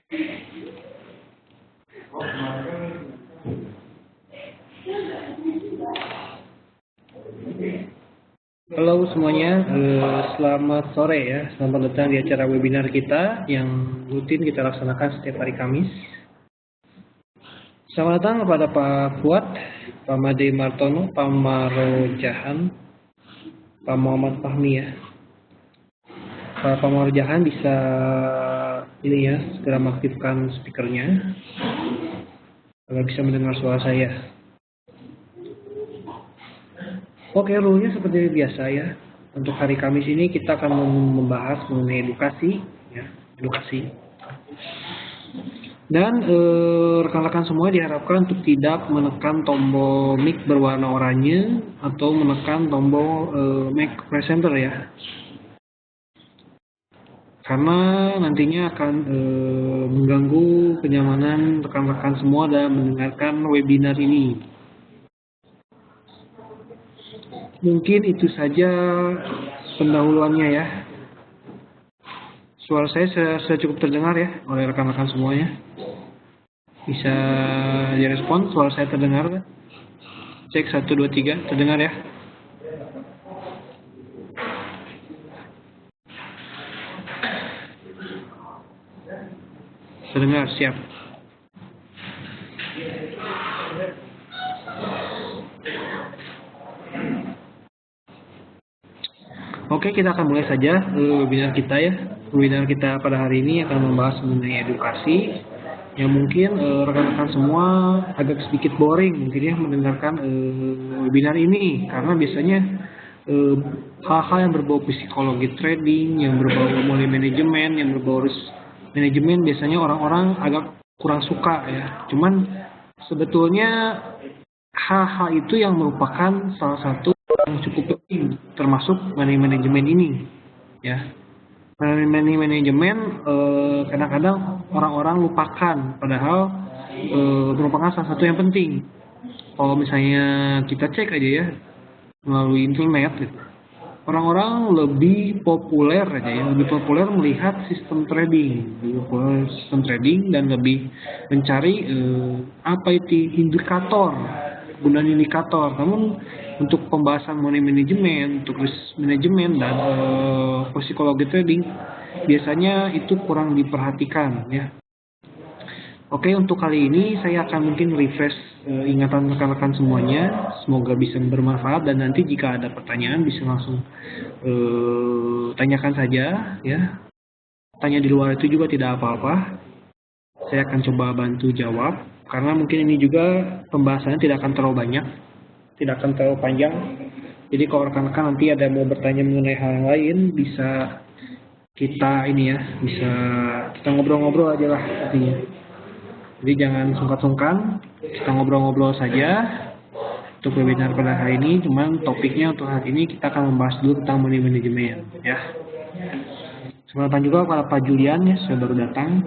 Halo semuanya, selamat sore ya. Selamat datang di acara webinar kita yang rutin kita laksanakan setiap hari Kamis. Selamat datang kepada Pak Fuad, Pak Made Martono, Pak Marojahan, Pak Muhammad Fahmi ya. Pak Marojahan bisa ini ya, segera mengaktifkan speakernya agar bisa mendengar suara saya. Oke, rule-nya seperti biasa ya. Untuk hari Kamis ini kita akan membahas mengenai edukasi, ya, edukasi. Dan rekan-rekan semua diharapkan untuk tidak menekan tombol mic berwarna oranye atau menekan tombol mic presenter ya. Karena nantinya akan mengganggu kenyamanan rekan-rekan semua dalam mendengarkan webinar ini. Mungkin itu saja pendahuluannya ya. Suara saya sudah cukup terdengar ya oleh rekan-rekan semuanya. Bisa direspon, suara saya terdengar? Cek 1, 2, 3, terdengar ya? Terdengar, siap. Oke, kita akan mulai saja webinar kita ya. Webinar kita pada hari ini akan membahas mengenai edukasi yang mungkin rekan-rekan semua agak sedikit boring mungkin ya mendengarkan webinar ini karena biasanya hal-hal yang berbau psikologi trading, yang berbau money management, yang berbau risk manajemen biasanya orang-orang agak kurang suka ya. Cuman sebetulnya hal-hal itu yang merupakan salah satu yang cukup penting termasuk money management ini ya. Money management kadang-kadang orang-orang lupakan padahal merupakan salah satu yang penting. Kalau misalnya kita cek aja ya melalui internet gitu. Orang-orang lebih populer aja ya, lebih populer melihat sistem trading, dan lebih mencari apa itu indikator, kegunaan indikator. Namun untuk pembahasan money management, untuk risk management dan psikologi trading biasanya itu kurang diperhatikan ya. Oke, untuk kali ini saya akan mungkin refresh ingatan rekan-rekan semuanya. Semoga bisa bermanfaat dan nanti jika ada pertanyaan bisa langsung tanyakan saja ya. Tanya di luar itu juga tidak apa-apa. Saya akan coba bantu jawab karena mungkin ini juga pembahasannya tidak akan terlalu banyak, tidak akan terlalu panjang. Jadi kalau rekan-rekan nanti ada mau bertanya mengenai hal yang lain bisa kita ini ya, bisa kita ngobrol-ngobrol aja lah artinya. Jadi jangan sungkan-sungkan, kita ngobrol-ngobrol saja untuk webinar pada hari ini. Cuman topiknya untuk hari ini kita akan membahas dulu tentang money management ya. Selamat datang juga kepada Pak Julian ya, sudah baru datang.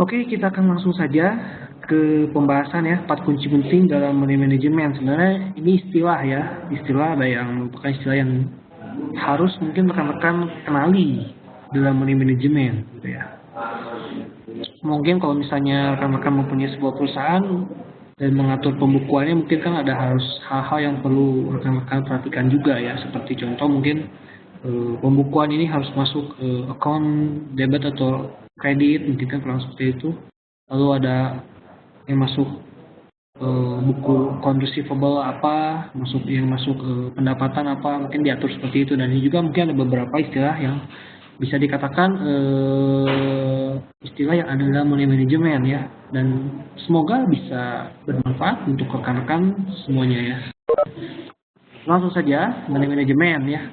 Oke, kita akan langsung saja ke pembahasan ya, 4 kunci penting dalam money management. Sebenarnya ini istilah ya, istilah ada yang bukan istilah yang harus mungkin rekan-rekan kenali dalam money management gitu ya. Mungkin kalau misalnya rekan-rekan mempunyai sebuah perusahaan dan mengatur pembukuannya mungkin kan ada harus hal-hal yang perlu rekan-rekan perhatikan juga ya, seperti contoh mungkin pembukuan ini harus masuk account debit atau kredit mungkin kan kurang seperti itu. Lalu ada yang masuk buku account receivable apa, yang masuk pendapatan apa, mungkin diatur seperti itu. Dan ini juga mungkin ada beberapa istilah yang bisa dikatakan istilah yang ada dalam money management ya, dan semoga bisa bermanfaat untuk rekan-rekan semuanya ya. Langsung saja money management ya.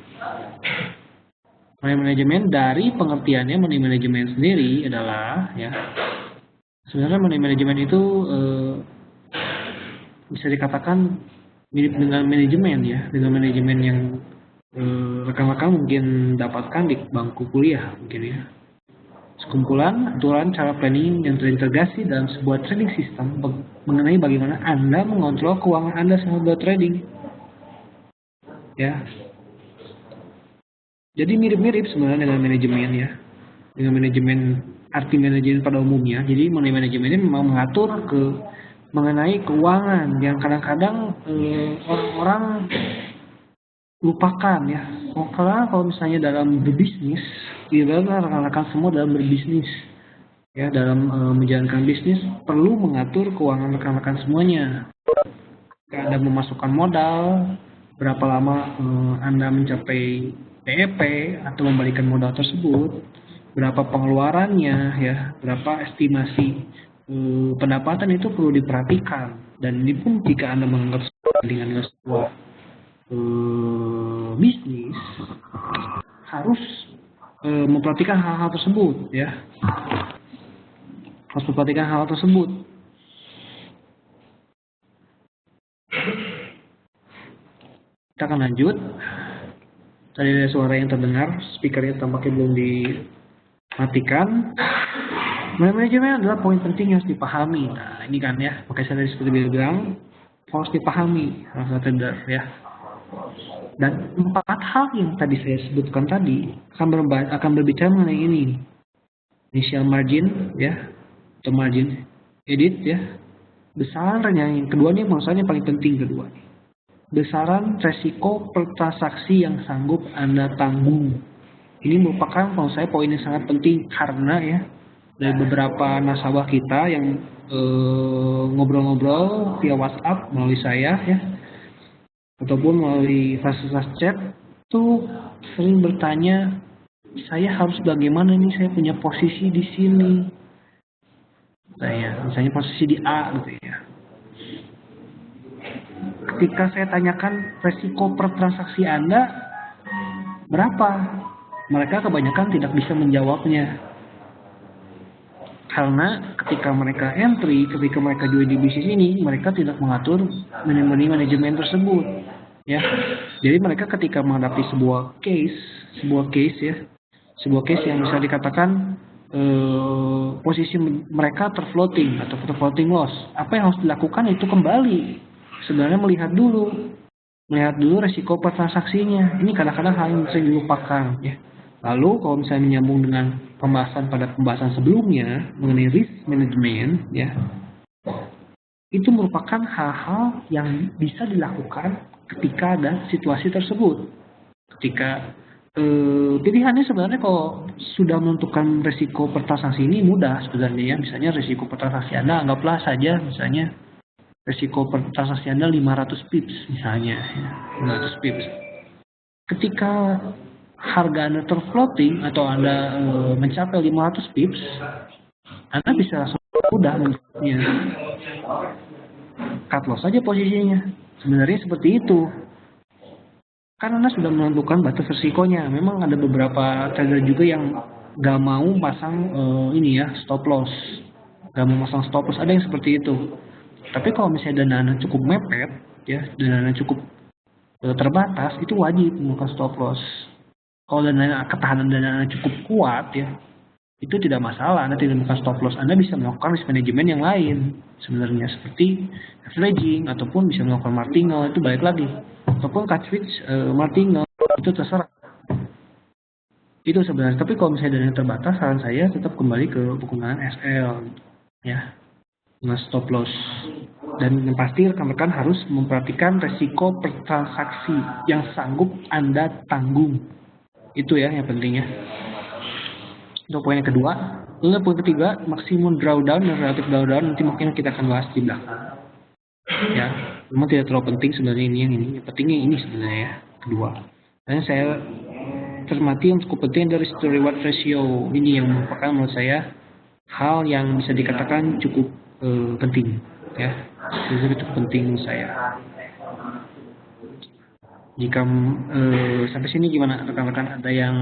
Money management dari pengertiannya money management sendiri adalah ya, sebenarnya money management itu bisa dikatakan mirip dengan manajemen ya, dengan manajemen yang rekan-rekan mungkin dapatkan di bangku kuliah mungkin ya. Sekumpulan aturan cara planning yang terintegrasi dalam sebuah trading system mengenai bagaimana Anda mengontrol keuangan Anda selama bertrading. Ya. Jadi mirip-mirip sebenarnya dengan manajemen ya. dengan manajemen, arti manajemen pada umumnya. Jadi manajemen ini memang mengatur mengenai keuangan yang kadang-kadang orang-orang lupakan ya. Karena kalau misalnya dalam berbisnis, ibaratnya rekan-rekan semua dalam berbisnis ya, dalam menjalankan bisnis perlu mengatur keuangan rekan-rekan semuanya. Jika Anda memasukkan modal, berapa lama Anda mencapai PEP atau membalikan modal tersebut, berapa pengeluarannya ya, berapa estimasi pendapatan, itu perlu diperhatikan. Dan ini pun jika Anda menganggap dengan sebuah bisnis, harus memperhatikan hal-hal tersebut ya, harus memperhatikan hal tersebut. Kita akan lanjut. Tadi ada suara yang terdengar, speakernya tampaknya belum dimatikan. Manajemen adalah poin penting yang harus dipahami. Nah, ini kan ya, makanya saya tadi seperti bilang, harus dipahami rasa trader ya. Dan 4 hal yang tadi saya sebutkan tadi akan berbicara mengenai ini. Initial margin ya, atau margin edit ya. Besaran yang kedua nih, maksudnya paling penting kedua nih. Besaran resiko per transaksi yang sanggup Anda tanggung. Ini merupakan menurut saya poin yang sangat penting, karena ya dari beberapa nasabah kita yang ngobrol-ngobrol via WhatsApp melalui saya ya, ataupun melalui fasilitas chat, tuh sering bertanya, saya harus bagaimana nih, saya punya posisi di sini, saya misalnya posisi di A gitu ya. Ketika saya tanyakan resiko per transaksi Anda berapa, mereka kebanyakan tidak bisa menjawabnya. Karena ketika mereka entry, ketika mereka join di bisnis ini, mereka tidak mengatur manajemen tersebut. Ya, jadi mereka ketika menghadapi sebuah case yang bisa dikatakan posisi mereka terfloating atau terfloating loss, apa yang harus dilakukan itu kembali sebenarnya melihat dulu resiko per transaksinya. Ini kadang-kadang hal yang sering dilupakan ya. Lalu kalau misalnya menyambung dengan pembahasan sebelumnya mengenai risk management ya, itu merupakan hal-hal yang bisa dilakukan ketika ada situasi tersebut. Ketika pilihannya sebenarnya kalau sudah menentukan resiko per transaksi ini mudah sebenarnya ya. Misalnya resiko per transaksi Anda anggaplah saja misalnya resiko per transaksi Anda 500 pips misalnya ya, 500 pips. Ketika harga Anda terfloating atau Anda mencapai 500 pips, Anda bisa langsung mudah menjawabnya. Cut loss saja posisinya. Sebenarnya seperti itu. Kan Anda sudah menentukan batas resikonya. Memang ada beberapa trader juga yang gak mau pasang stop loss. Gak mau pasang stop loss. Ada yang seperti itu. Tapi kalau misalnya dana Anda cukup mepet, ya, dana Anda cukup terbatas, itu wajib melakukan stop loss. Kalau ketahanan dana Anda cukup kuat, ya, itu tidak masalah. Anda tidak melakukan stop loss. Anda bisa melakukan risk management yang lain, sebenarnya seperti averaging ataupun bisa melakukan martingale, itu balik lagi. Ataupun cut switch martingale, itu terserah. Itu sebenarnya. Tapi kalau misalnya dana terbatas, saran saya tetap kembali ke penggunaan SL, ya. Stop loss. Dan yang pasti rekan-rekan harus memperhatikan resiko per transaksi yang sanggup Anda tanggung. Itu ya yang pentingnya. Untuk poin yang kedua. Lalu poin ketiga, maksimum drawdown dan relatif drawdown, nanti mungkin kita akan bahas di belakang. Ya, memang tidak terlalu penting sebenarnya ini yang ini. Yang pentingnya ini sebenarnya ya, kedua. Dan saya cermati yang cukup penting dari risk to reward ratio. Ini yang merupakan menurut saya hal yang bisa dikatakan cukup penting ya, itu penting saya. Jika sampai sini gimana rekan-rekan, ada yang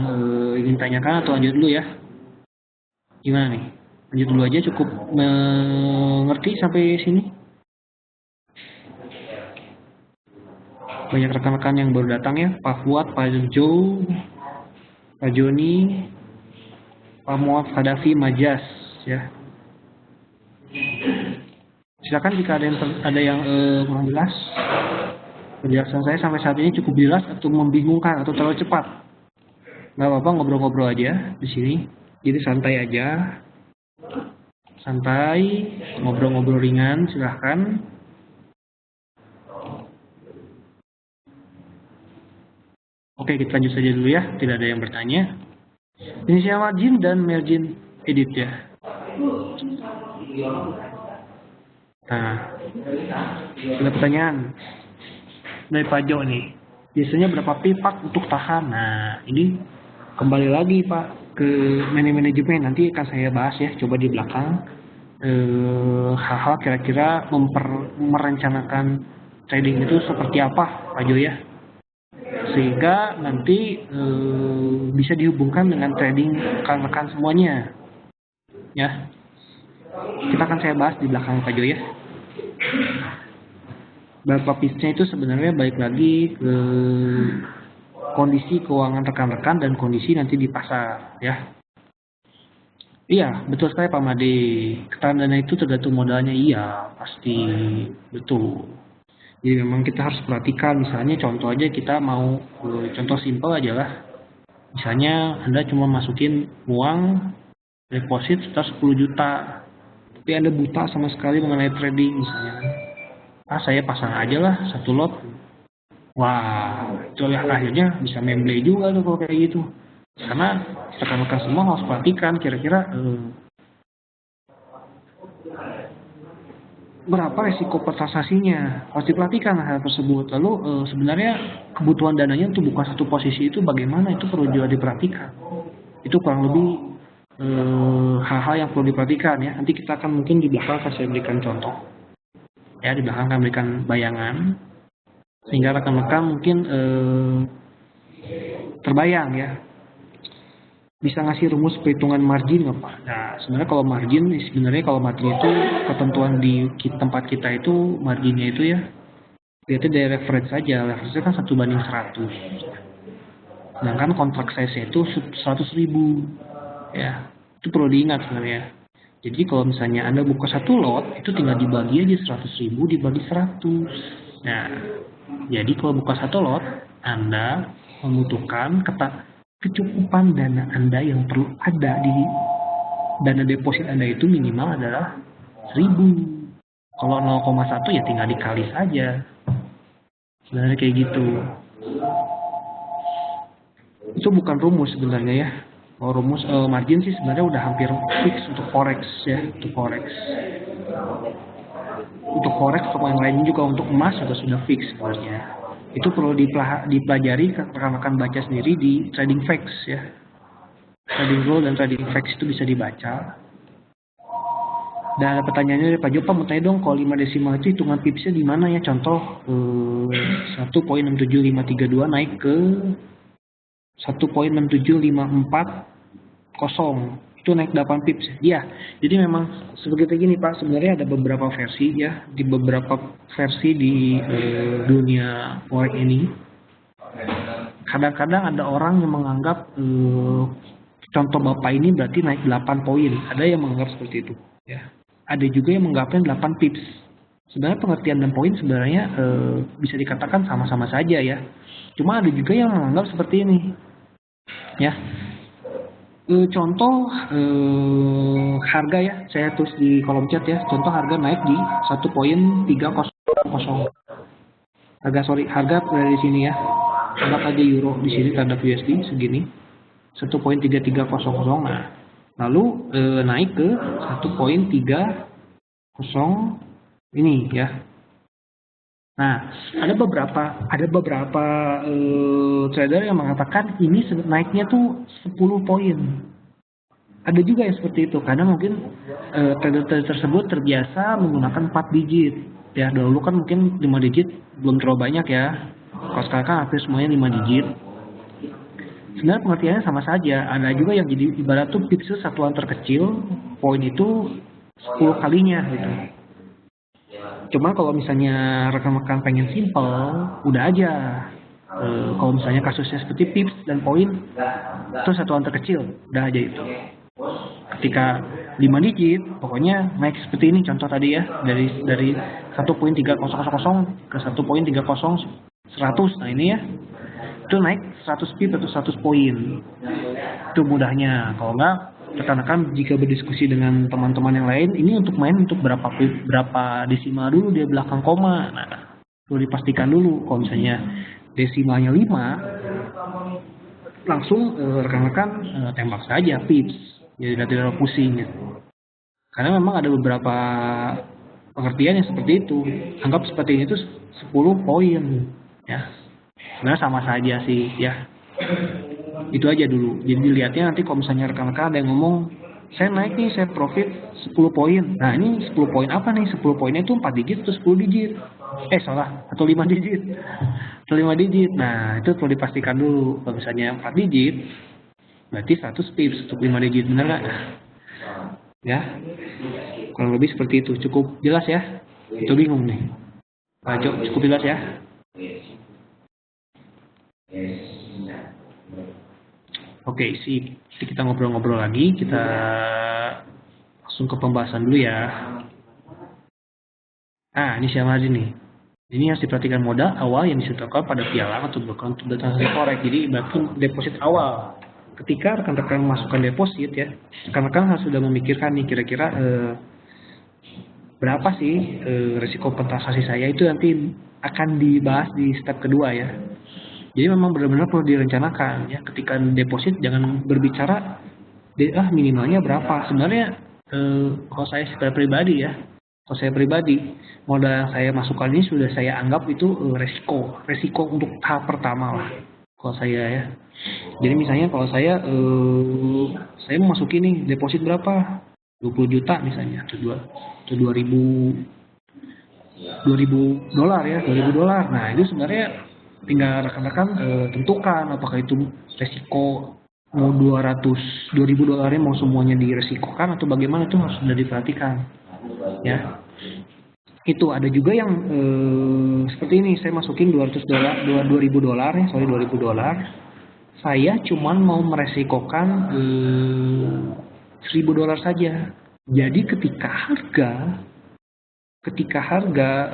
ingin tanyakan atau lanjut dulu ya? Gimana nih, lanjut dulu aja, cukup mengerti sampai sini? Banyak rekan-rekan yang baru datang ya, Pak Fuad, Pak Jo, Pak Joni, Pak Muaf, Hadafi, Majas ya. Silakan jika ada yang kurang jelas. Penjelasan saya sampai saat ini cukup jelas atau membingungkan atau terlalu cepat, nggak apa-apa, ngobrol-ngobrol aja di sini. Jadi santai aja, santai, ngobrol-ngobrol ringan, silahkan. Oke, kita lanjut saja dulu ya, tidak ada yang bertanya. Inisial margin dan margin edit ya. Nah, ada pertanyaan dari Pak Jo nih. Biasanya berapa pipak untuk tahan? Nah, ini kembali lagi Pak ke manajemen. Nanti akan saya bahas ya, coba di belakang. Hal-hal kira-kira merencanakan trading itu seperti apa Pak Jo ya. Sehingga nanti bisa dihubungkan dengan trading rekan-rekan semuanya ya. Kita akan saya bahas di belakang Pak Jo ya. Berapa piece-nya itu sebenarnya balik lagi ke kondisi keuangan rekan-rekan dan kondisi nanti di pasar ya. Iya, betul sekali Pak Made. Ketahanan dana itu tergantung modalnya, iya pasti betul. Jadi memang kita harus perhatikan, misalnya contoh aja kita mau, contoh simpel aja lah. Misalnya Anda cuma masukin uang deposit sekitar 10 juta. Tapi Anda buta sama sekali mengenai trading misalnya. Saya pasang aja lah satu lot. Wah, itu akhirnya bisa memble juga tuh kalau kayak gitu. Karena rekan-rekan semua harus perhatikan kira-kira berapa resiko transaksinya, harus diperhatikan hal tersebut. Lalu sebenarnya kebutuhan dananya untuk buka satu posisi itu bagaimana, itu perlu juga diperhatikan. Itu kurang lebih hal-hal yang perlu diperhatikan ya. Nanti kita akan mungkin di belakang akan saya berikan contoh ya, di belakang akan berikan bayangan sehingga rekan-rekan mungkin terbayang ya, bisa ngasih rumus perhitungan margin nggak Pak? Nah, sebenarnya kalau margin itu ketentuan di tempat kita itu marginnya itu ya, lihatnya dari reference saja. Reference kan 1:100. Sedangkan kontrak size itu 100.000 ya. Itu perlu diingat sebenarnya. Jadi kalau misalnya Anda buka satu lot, itu tinggal dibagi aja 100.000 dibagi 100. Nah, jadi kalau buka satu lot, Anda membutuhkan kecukupan dana Anda yang perlu ada di dana deposit Anda itu minimal adalah 1.000. Kalau 0,1 ya tinggal dikali saja. Sebenarnya kayak gitu. Itu bukan rumus sebenarnya ya. Rumus margin sih sebenarnya udah hampir fix untuk forex ya, untuk forex. Untuk forex atau yang lainnya juga, untuk emas juga sudah fix sebenarnya. Itu perlu dipelajari, rekan-rekan baca sendiri di trading facts ya. Trading rule dan trading facts itu bisa dibaca. Dan ada pertanyaannya dari Pak Jopa, mau tanya dong, kalau 5 desimal itu hitungan pipsnya di mana ya? Contoh 1.67532 naik ke 1.67540, itu naik 8 pips ya. Jadi memang seperti gini Pak, sebenarnya ada beberapa versi ya, di beberapa versi di dunia forex ini. Kadang-kadang ada orang yang menganggap contoh Bapak ini berarti naik 8 poin. Ada yang menganggap seperti itu ya. Ada juga yang menganggapnya 8 pips. Sebenarnya pengertian dan poin sebenarnya bisa dikatakan sama-sama saja ya. Cuma ada juga yang menganggap seperti ini ya. Contoh harga ya, saya tulis di kolom chat ya. Contoh harga naik di 1.300. Harga dari sini ya. Anggap aja euro di sini terhadap USD segini 1.3300. Nah, lalu naik ke 1.30 ini ya. Nah, ada beberapa trader yang mengatakan ini naiknya tuh 10 poin. Ada juga yang seperti itu, karena mungkin trader tersebut terbiasa menggunakan 4 digit. Ya, dulu kan mungkin 5 digit belum terlalu banyak ya. Kalau sekarang kan hampir semuanya 5 digit. Sebenarnya pengertiannya sama saja. Ada juga yang jadi ibarat tuh pips satuan terkecil, poin itu 10 kalinya gitu. Cuma kalau misalnya rekan-rekan pengen simple, udah aja. Kalau misalnya kasusnya seperti pips dan poin, itu satuan terkecil, udah aja itu. Ketika 5 digit, pokoknya naik seperti ini contoh tadi ya, dari 1.3000 ke 1.30100. Nah ini ya, itu naik 100 pip atau 100 poin. Itu mudahnya. Kalau enggak, rekan-rekan jika berdiskusi dengan teman-teman yang lain, ini untuk main untuk berapa desimal dulu dia belakang koma. Nah, perlu dipastikan dulu kalau misalnya desimalnya 5, langsung rekan-rekan tembak saja pips, jadi tidak pusing gitu. Karena memang ada beberapa pengertian yang seperti itu. Anggap seperti ini itu 10 poin ya. Sebenarnya sama saja sih ya. Itu aja dulu. Jadi dilihatnya nanti kalau misalnya rekan-rekan ada yang ngomong, saya naik nih, saya profit 10 poin. Nah ini 10 poin apa nih? 10 poinnya itu 4 digit atau 10 digit? Salah, atau 5 digit. Atau 5 digit. Nah itu perlu dipastikan dulu. Kalau misalnya 4 digit, berarti 100 pips untuk 5 digit. Benar nggak? Ya, kurang lebih seperti itu. Cukup jelas ya? Itu bingung nih. Nah, cukup jelas ya? Oke, sip. Jadi kita ngobrol-ngobrol lagi. Kita langsung ke pembahasan dulu ya. Nah, ini siapa aja nih? Ini harus diperhatikan modal awal yang disetorkan pada pialang atau bukan untuk transaksi forex. Jadi ibaratnya deposit awal. Ketika rekan-rekan masukkan deposit ya, rekan-rekan harus sudah memikirkan nih kira-kira berapa sih risiko transaksi saya, itu nanti akan dibahas di step kedua ya. Jadi memang benar-benar perlu direncanakan ya. Ketika deposit jangan berbicara minimalnya berapa. Sebenarnya kalau saya secara pribadi ya, kalau saya pribadi modal yang saya masukkan ini sudah saya anggap itu resiko untuk tahap pertama lah. Kalau saya ya. Jadi misalnya kalau saya memasuki nih deposit berapa? 20 juta misalnya atau 2000 dolar ya, 2000 dolar. Nah, itu sebenarnya tinggal rekan-rekan tentukan apakah itu resiko mau 2000 dolarnya mau semuanya diresikokan atau bagaimana, itu harus sudah diperhatikan ya. Itu ada juga yang seperti ini, saya masukin 2000 dolar ya, 2000 dolar. Saya cuman mau meresikokan 1000 dolar saja. Jadi ketika harga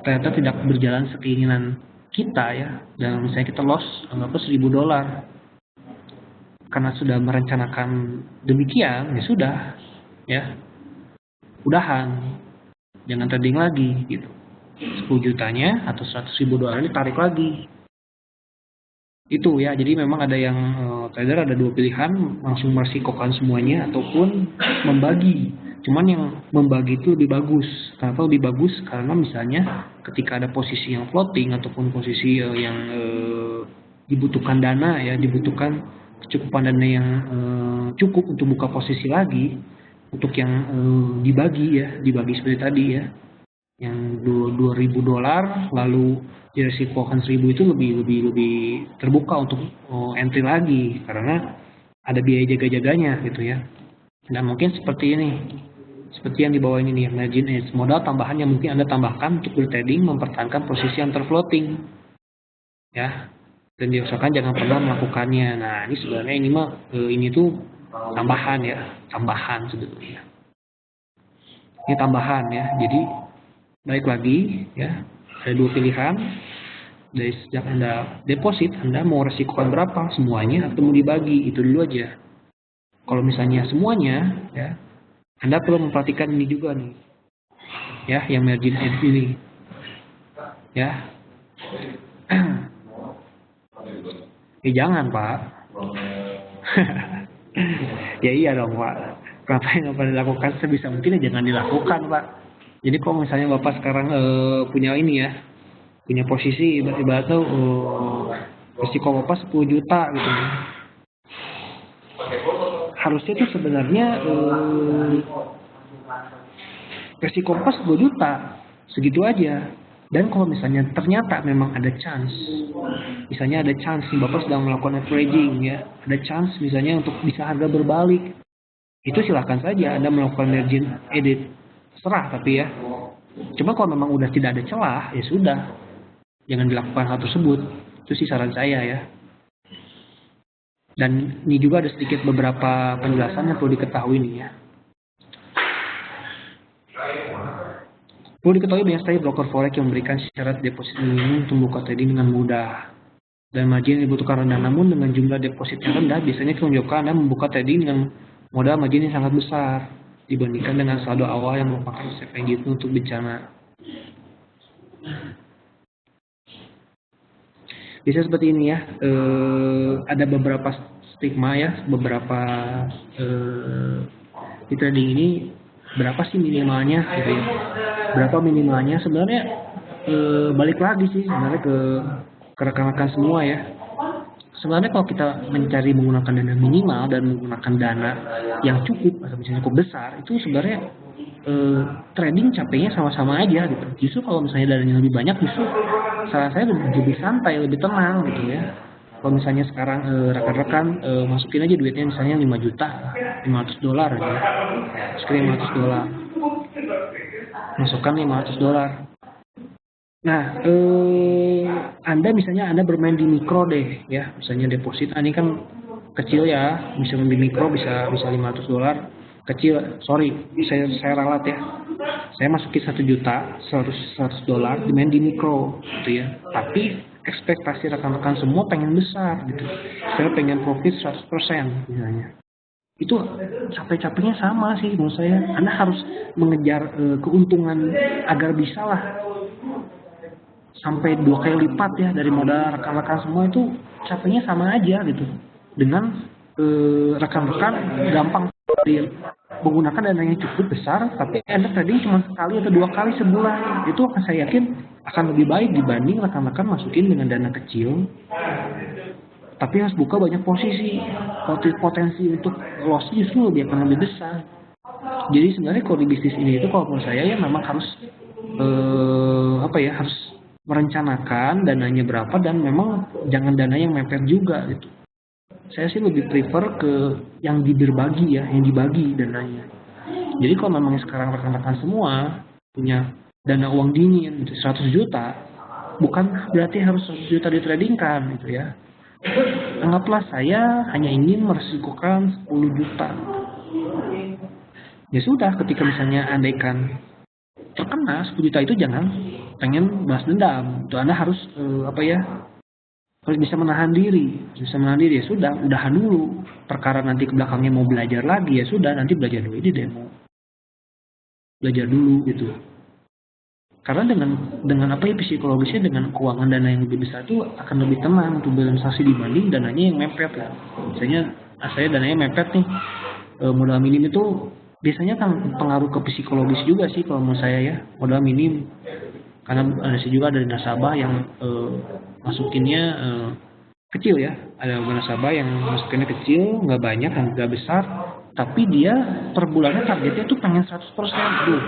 ternyata tidak berjalan sekeinginan kita ya, dan misalnya kita loss anggapnya 1000 dolar, karena sudah merencanakan demikian ya sudah ya, udahan, jangan trading lagi gitu. 10 jutanya atau 100.000 dolar ini tarik lagi. Itu ya, jadi memang ada yang trader ada dua pilihan, langsung meresikokan semuanya ataupun membagi. Cuman yang membagi itu lebih bagus. Kenapa lebih bagus? Karena misalnya ketika ada posisi yang floating ataupun posisi yang dibutuhkan dana ya, dibutuhkan kecukupan dana yang cukup untuk buka posisi lagi, untuk yang dibagi seperti tadi ya, yang 2000 dolar lalu diresikokan 1000, itu lebih terbuka untuk entry lagi karena ada biaya jaga-jaganya gitu ya. Dan mungkin seperti ini, seperti yang di bawah ini nih, margin edge, modal tambahan yang mungkin Anda tambahkan untuk bertrading mempertahankan posisi yang terfloating ya, dan diusahakan jangan pernah melakukannya. Nah ini sebenarnya ini tuh tambahan ya, tambahan sebetulnya ini tambahan ya. Jadi baik lagi ya, ada dua pilihan. Dari sejak Anda deposit, Anda mau resikokan berapa, semuanya atau mau dibagi, itu dulu aja. Kalau misalnya semuanya ya, Anda perlu memperhatikan ini juga nih ya, yang margin edge ini ya. Jangan Pak. Ya iya dong Pak, kenapa yang nggak pernah dilakukan? Sebisa mungkin ya jangan dilakukan Pak. Jadi kalau misalnya Bapak sekarang punya ini ya, punya posisi ibarat tuh risiko Bapak 10 juta gitu. Harusnya tuh sebenarnya risiko Bapak 10 juta, segitu aja. Dan kalau misalnya ternyata memang ada chance, misalnya ada chance Bapak sedang melakukan averaging ya, ada chance misalnya untuk bisa harga berbalik, itu silahkan saja Anda melakukan margin edit, serah tapi ya. Cuma kalau memang udah tidak ada celah, ya sudah, jangan dilakukan hal tersebut. Itu sih saran saya ya. Dan ini juga ada sedikit beberapa penjelasan yang perlu diketahui nih ya. Perlu diketahui banyak sekali broker forex yang memberikan syarat deposit minimum untuk buka trading dengan mudah. Dan margin yang dibutuhkan rendah, namun dengan jumlah deposit yang rendah, biasanya itu menyebabkan Anda membuka trading dengan modal margin yang sangat besar dibandingkan dengan saldo awal yang merupakan saving gitu untuk bencana. Bisa seperti ini ya, ada beberapa stigma ya, beberapa di trading ini berapa sih minimalnya gitu ya. Berapa minimalnya sebenarnya balik lagi sih sebenarnya ke rekan-rekan semua ya. Sebenarnya kalau kita mencari menggunakan dana minimal dan menggunakan dana yang cukup atau misalnya cukup besar, itu sebenarnya trading capeknya sama-sama aja gitu. Justru kalau misalnya dananya lebih banyak, justru saran saya lebih santai, lebih tenang gitu ya. Kalau misalnya sekarang rekan-rekan masukin aja duitnya misalnya 5 juta, $500 aja. Masukin $500. Masukkan $500. Nah, Anda misalnya Anda bermain di mikro deh ya, misalnya deposit ini kan kecil ya, bisa di mikro bisa $500 kecil, sorry saya ralat ya, saya masukin 1 juta $100 dimain di mikro gitu ya, tapi ekspektasi rekan-rekan semua pengen besar gitu, saya pengen profit 100% misalnya, itu capek-capeknya sama sih menurut saya. Anda harus mengejar keuntungan agar bisa lah sampai 2 kali lipat ya dari modal rekan-rekan semua, itu capeknya sama aja gitu dengan rekan-rekan gampang menggunakan dana yang cukup besar, tapi Anda trading cuma sekali atau 2 kali sebulan. Itu akan saya yakin akan lebih baik dibanding rekan-rekan masukin dengan dana kecil tapi harus buka banyak posisi. Potensi untuk loss justru akan lebih besar. Jadi sebenarnya kalau di bisnis ini itu kalau menurut saya ya memang harus harus merencanakan dananya berapa, dan memang jangan dana yang mepet juga gitu. Saya sih lebih prefer ke yang dibagi ya, yang dibagi dananya. Jadi kalau memang sekarang rekan-rekan semua punya dana uang dingin gitu, 100 juta, bukan berarti harus 100 juta ditradingkan gitu ya. Anggaplah saya hanya ingin meresikukan 10 juta. Ya sudah, ketika misalnya andaikan terkena 10 juta itu jangan pengen balas dendam. Itu Anda harus harus bisa menahan diri, ya sudah, udahan dulu. Perkara nanti ke belakangnya mau belajar lagi, ya sudah, nanti belajar dulu di demo. Belajar dulu gitu. Karena dengan psikologisnya, dengan keuangan dana yang lebih besar itu akan lebih tenang untuk berinvestasi dibanding dananya yang mepet lah. Misalnya saya dananya mepet nih, modal minim itu biasanya kan pengaruh ke psikologis juga sih kalau menurut saya ya, modal minim. Karena juga ada nasabah yang masukinnya kecil ya, ada nasabah yang masukinnya kecil, nggak banyak, nggak besar, tapi dia per bulannya targetnya tuh pengen 100%. Aduh,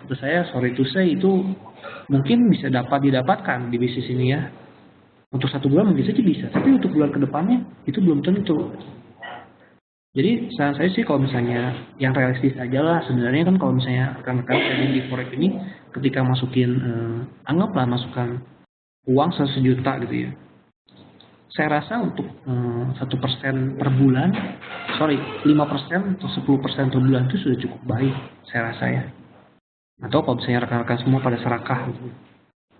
kata saya sorry to say, itu mungkin bisa didapatkan di bisnis ini ya. Untuk 1 bulan mungkin saja bisa, tapi untuk bulan kedepannya itu belum tentu. Jadi saran saya sih kalau misalnya yang realistis aja lah sebenarnya kan, kalau misalnya rekan-rekan trading di forex ini ketika masukin anggaplah masukkan uang 100 juta gitu ya, saya rasa untuk 1% per bulan, 5% atau 10% per bulan itu sudah cukup baik saya rasa ya. Atau kalau misalnya rekan-rekan semua pada serakah gitu,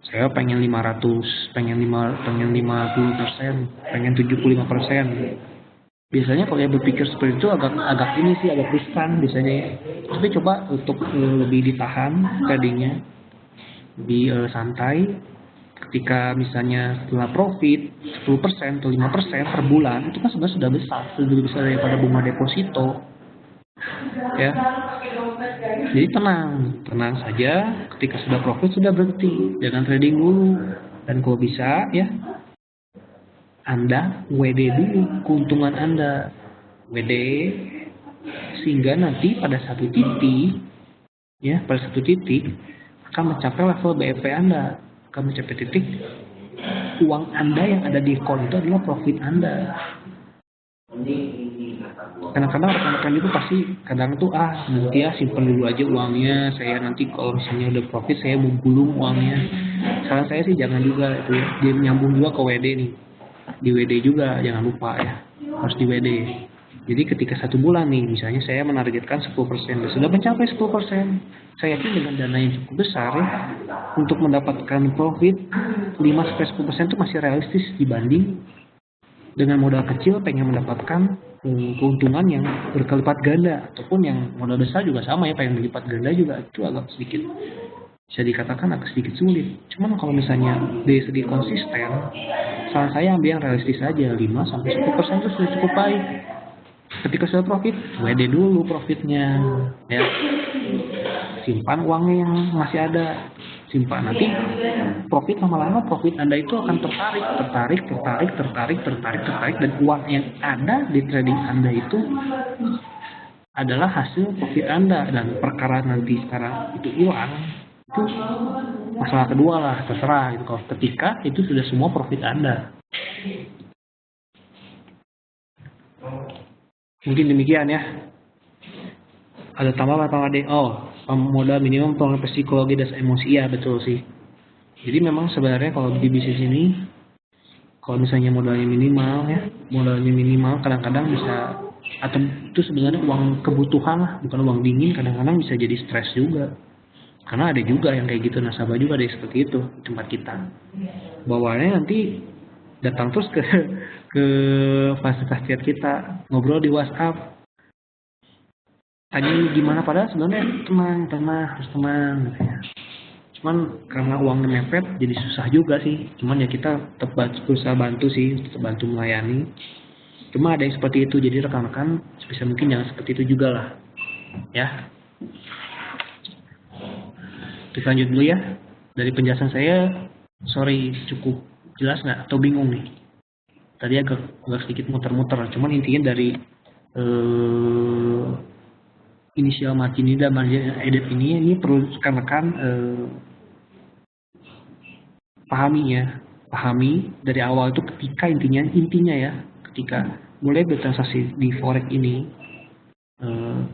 saya pengen 500, pengen 50%, pengen 75%. Biasanya kalau yang berpikir seperti itu agak riskan biasanya ya. Tapi coba untuk lebih ditahan tradingnya, lebih santai. Ketika misalnya setelah profit 10% atau 5% per bulan, itu kan sebenarnya sudah besar, lebih besar daripada bunga deposito ya. Jadi tenang saja, ketika sudah profit sudah berhenti, jangan trading dulu. Dan kalau bisa ya, Anda WD dulu keuntungan Anda, WD, sehingga nanti pada satu titik akan mencapai level BEP Anda, akan mencapai titik uang Anda yang ada di koin itu adalah profit Anda. Kadang-kadang rekan-rekan itu pasti nanti ya simpen dulu aja uangnya, saya nanti kalau misalnya udah profit saya mau gulung uangnya. Saran saya sih jangan juga itu ya, dia nyambung juga ke WD nih. Di WD juga jangan lupa ya, harus di WD. Jadi ketika 1 bulan nih misalnya saya menargetkan 10%, sudah mencapai 10%, saya yakin dengan dana yang cukup besar ya, untuk mendapatkan profit 5-10% itu masih realistis dibanding dengan modal kecil pengen mendapatkan keuntungan yang berkelipat ganda, ataupun yang modal besar juga sama ya, pengen berlipat ganda juga itu agak sedikit, bisa dikatakan agak sedikit sulit. Cuman kalau misalnya dari segi konsisten, saran saya ambil yang realistis aja, 5-10% itu sudah cukup baik. Ketika sudah profit, WD dulu profitnya ya, simpan uangnya yang masih ada, simpan, nanti profit lama-lama profit Anda itu akan tertarik, dan uang yang ada di trading Anda itu adalah hasil profit Anda. Dan perkara nanti sekarang itu hilang, itu masalah kedua lah, terserah gitu. Kalau ketika itu sudah semua profit Anda. Mungkin demikian ya. Ada tambahan apa nggak deh? Oh, modal minimum pengaruh psikologi dan emosi, ya betul sih. Jadi memang sebenarnya kalau di bisnis ini, kalau misalnya modalnya minimal kadang-kadang bisa, atau itu sebenarnya uang kebutuhan lah, bukan uang dingin, kadang-kadang bisa jadi stres juga. Karena ada juga yang kayak gitu, nasabah juga ada yang seperti itu di tempat kita. Bawaannya nanti datang terus ke fasilitas chat kita, ngobrol di WhatsApp, tanya gimana, padahal sebenarnya harus tenang gitu ya. Cuman karena uangnya mepet jadi susah juga sih. Cuman ya kita tetap berusaha bantu sih, tetap bantu melayani. Cuma ada yang seperti itu, jadi rekan-rekan sebisa mungkin jangan seperti itu juga lah ya. Kita lanjut dulu ya. Dari penjelasan saya, sorry, cukup jelas nggak atau bingung nih? Tadi agak sedikit muter-muter, cuman intinya dari inisial margin ini dan margin added ini perlu rekan-rekan pahami dari awal itu. Ketika intinya ya, ketika mulai bertransaksi di forex ini,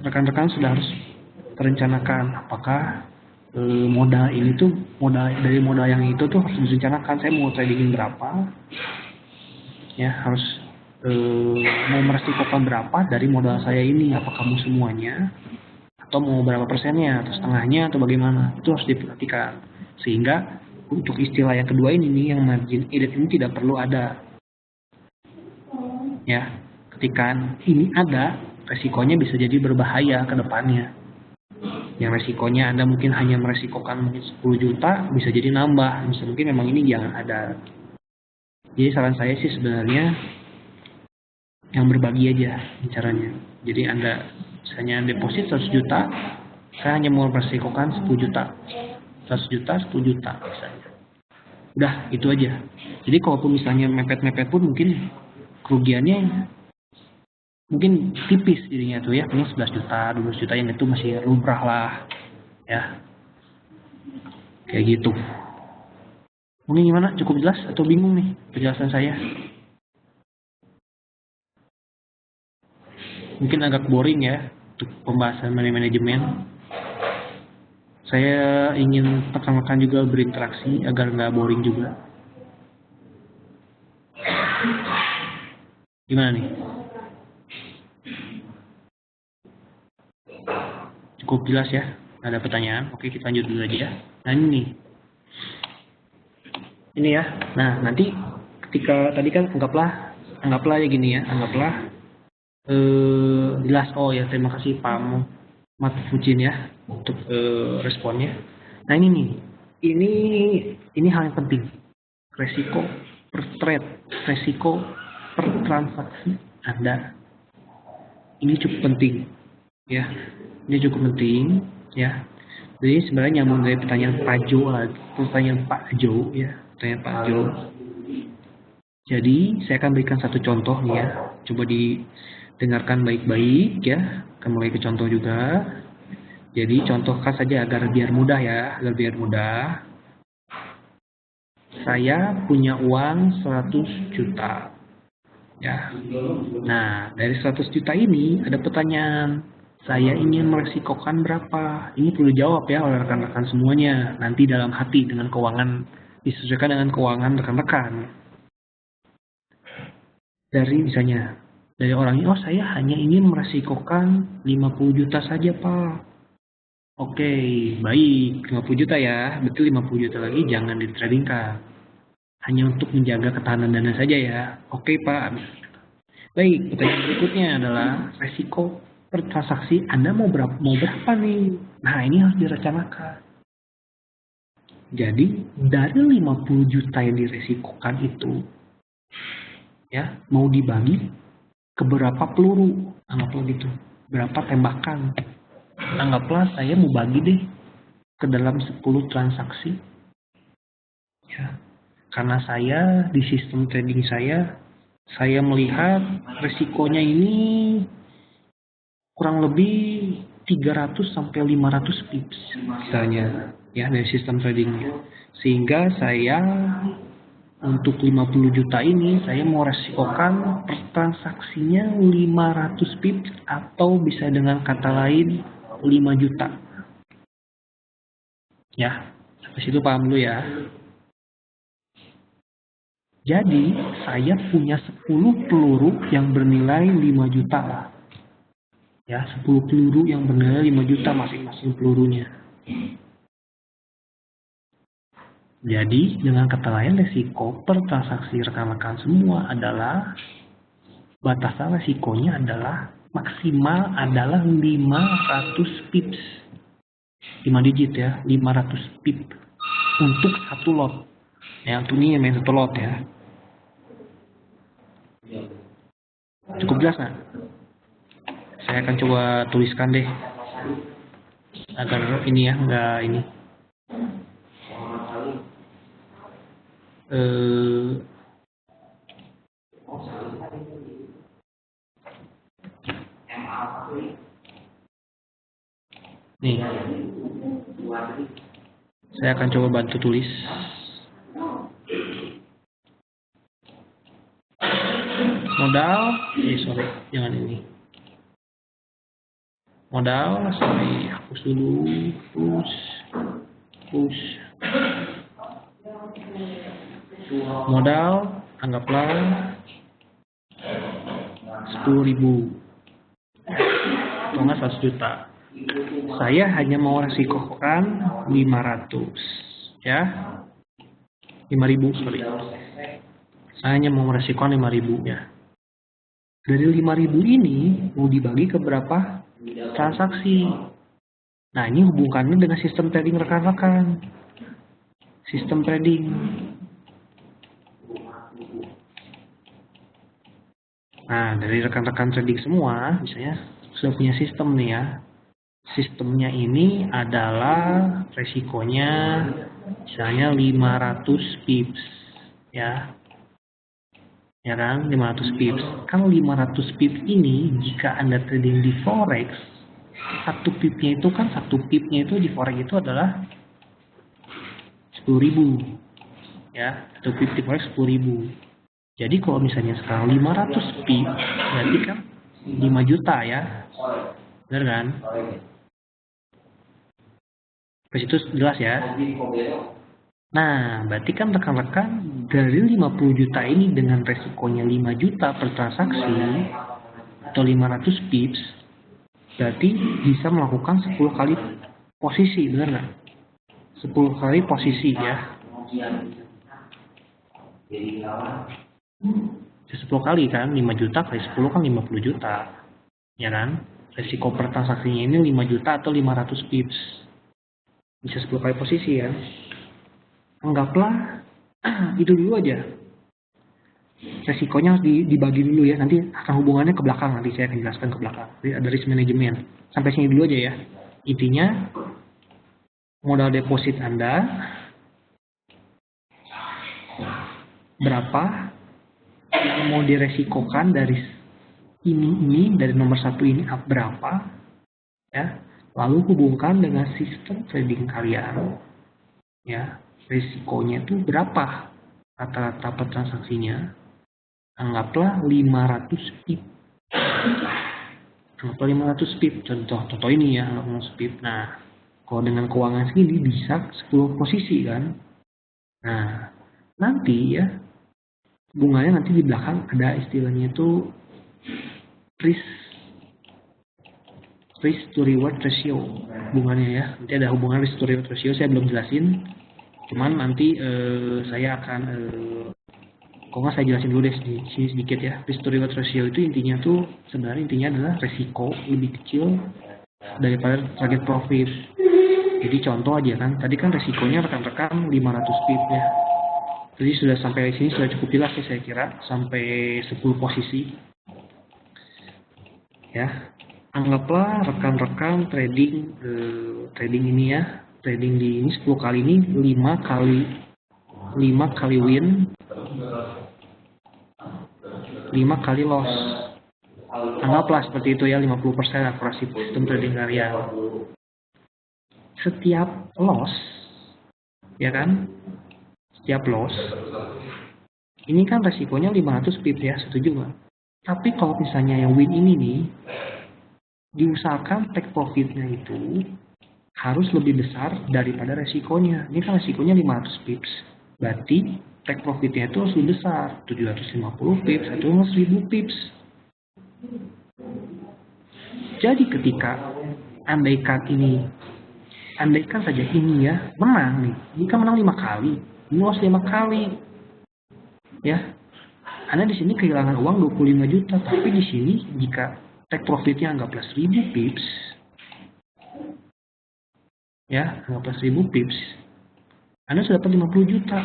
rekan-rekan sudah harus merencanakan apakah modal ini tuh, dari modal yang itu tuh harus direncanakan, saya mau tradingin berapa ya, harus mau meresikokan berapa dari modal saya ini, apakah mau semuanya atau mau berapa persennya atau setengahnya atau bagaimana, itu harus diperhatikan. Sehingga untuk istilah yang kedua ini nih, yang margin added ini tidak perlu ada ya. Ketika ini ada, resikonya bisa jadi berbahaya ke depannya. Yang resikonya Anda mungkin hanya meresikokan mungkin 10 juta, bisa jadi nambah, bisa mungkin memang ini jangan ada. Jadi saran saya sih sebenarnya yang berbagi aja caranya. Jadi Anda misalnya deposit 100 juta, saya hanya mau meresikokan 10 juta. 100 juta, 10 juta misalnya. Udah, itu aja. Jadi kalaupun misalnya mepet-mepet pun mungkin kerugiannya mungkin tipis jadinya tuh ya, paling 11 juta, 12 juta, yang itu masih lumrah lah ya. Kayak gitu. Mungkin gimana? Cukup jelas atau bingung nih penjelasan saya? Mungkin agak boring ya untuk pembahasan manajemen. Saya ingin rekan-rekan juga berinteraksi agar nggak boring juga. Gimana nih? Cukup jelas ya? Ada pertanyaan? Oke, kita lanjut dulu aja ya. Nah ini ya. Nah nanti ketika tadi kan anggaplah ya gini ya, anggaplah jelas. Oh ya, terima kasih Pak Mat Fujin ya untuk responnya. Nah ini nih, ini hal yang penting. Resiko per trade, resiko per transaksi Anda ini cukup penting ya. Ini cukup penting ya. Jadi sebenarnya nyambung dari pertanyaan Pak Jo ya, pertanyaan Pak Jo. Jadi saya akan berikan satu contoh nih ya. Coba didengarkan baik-baik ya. Akan mulai ke contoh juga. Jadi contohkan saja agar biar mudah ya, Saya punya uang 100 juta. Ya. Nah, dari 100 juta ini ada pertanyaan. Saya ingin meresikokan berapa? Ini perlu dijawab ya oleh rekan-rekan semuanya. Nanti dalam hati dengan keuangan, disesuaikan dengan keuangan rekan-rekan. Dari misalnya, dari orang ini, oh saya hanya ingin meresikokan 50 juta saja Pak. Oke, baik. 50 juta ya. Betul 50 juta lagi jangan ditradingkan. Hanya untuk menjaga ketahanan dana saja ya. Oke, Pak. Baik, pertanyaan berikutnya adalah resiko per transaksi Anda mau berapa nih? Nah, ini harus direncanakan. Jadi, dari 50 juta yang diresikokan itu, ya, mau dibagi ke berapa peluru? Anggaplah gitu. Berapa tembakan? Anggaplah saya mau bagi deh ke dalam 10 transaksi. Ya, karena saya di sistem trading saya melihat resikonya ini kurang lebih 300 sampai 500 pips misalnya ya dari sistem tradingnya. Sehingga saya untuk 50 juta ini saya mau resikokan per transaksinya 500 pips atau bisa dengan kata lain 5 juta. Ya, sampai situ paham dulu ya. Jadi, saya punya 10 peluru yang bernilai 5 juta lah. Ya, 10 peluru yang bernilai 5 juta masing-masing pelurunya. Jadi, dengan kata lain, resiko per transaksi rekan-rekan semua adalah, batasan resikonya adalah maksimal adalah 500 pips. 5 digit ya, 500 pip untuk satu lot. Ya, untuk ini yang main satu lot ya. Cukup jelas nggak? Saya akan coba tuliskan deh agar ini ya nggak ini. Nih, saya akan coba bantu tulis. Modal, sorry, jangan ini. Modal, sorry, hapus dulu, push. Modal, anggaplah 10.000, atau enggak 100 juta. Saya hanya mau resikokan 500, ya, 5.000, sorry. Saya hanya mau resikokan 5.000 ya. Dari 5.000 ini mau dibagi ke berapa transaksi. Nah, ini hubungkannya dengan sistem trading rekan-rekan. Sistem trading. Nah, dari rekan-rekan trading semua, misalnya sudah punya sistem nih ya. Sistemnya ini adalah resikonya misalnya 500 pips ya. Ya kan, 500 pips. Kalau 500 pips ini jika Anda trading di forex, satu pipnya itu kan di forex itu adalah 10.000 ya, satu pip di forex 10.000. Jadi kalau misalnya sekarang 500 pip berarti kan 5 juta ya, benar kan? Ke situ jelas ya. Nah, berarti kan rekan-rekan dari 50 juta ini dengan resikonya 5 juta per transaksi atau 500 pips, berarti bisa melakukan 10 kali posisi, benar nggak? 10 kali posisi ya. 10 kali kan, 5 juta kali 10 kan 50 juta. Ya kan? Resiko per transaksinya ini 5 juta atau 500 pips. Bisa 10 kali posisi ya. Anggaplah itu dulu aja. Resikonya harus dibagi dulu ya. Nanti akan hubungannya ke belakang. Nanti saya akan jelaskan ke belakang. Jadi ada risk management. Sampai sini dulu aja ya. Intinya modal deposit Anda berapa yang mau diresikokan dari ini dari nomor 1 ini berapa ya. Lalu hubungkan dengan sistem trading kalian ya. Risikonya itu berapa rata-rata per transaksinya. Anggaplah 500 pip. Anggaplah 500 pip. Contoh ini ya, 500 pip. Nah, kalau dengan keuangan segini bisa 10 posisi kan. Nah, nanti ya bunganya nanti di belakang ada istilahnya itu risk risk to reward ratio hubungannya ya. Nanti ada hubungan risk to reward ratio, saya belum jelasin. Cuman nanti saya akan kok nggak saya jelasin dulu deh di sini sedikit ya. Risk to reward ratio itu sebenarnya intinya adalah resiko lebih kecil daripada target profit. Jadi contoh aja kan, tadi kan resikonya rekan-rekan 500 pip ya. Jadi sudah sampai sini sudah cukup jelas ya saya kira, sampai 10 posisi. Ya, anggaplah rekan-rekan trading ini ya, trading di ini 10 kali ini 5 kali win, 5 kali loss. Anggaplah seperti itu ya, 50% akurasi sistem trading harian. Setiap loss, ya kan? Setiap loss, ini kan resikonya 500 pip ya, setuju nggak? Tapi kalau misalnya yang win ini nih, diusahakan take profitnya itu harus lebih besar daripada resikonya. Ini kan resikonya 500 pips, berarti take profitnya itu harus lebih besar, 750 pips atau 1000 pips. Jadi ketika andaikan saja ini ya menang nih, ini kan menang 5 kali, ini loss 5 kali, ya. Anda di sini kehilangan uang 25 juta, tapi di sini jika take profitnya anggaplah 1000 pips, ya, anggaplah 1000 pips, Anda sudah dapat 50 juta.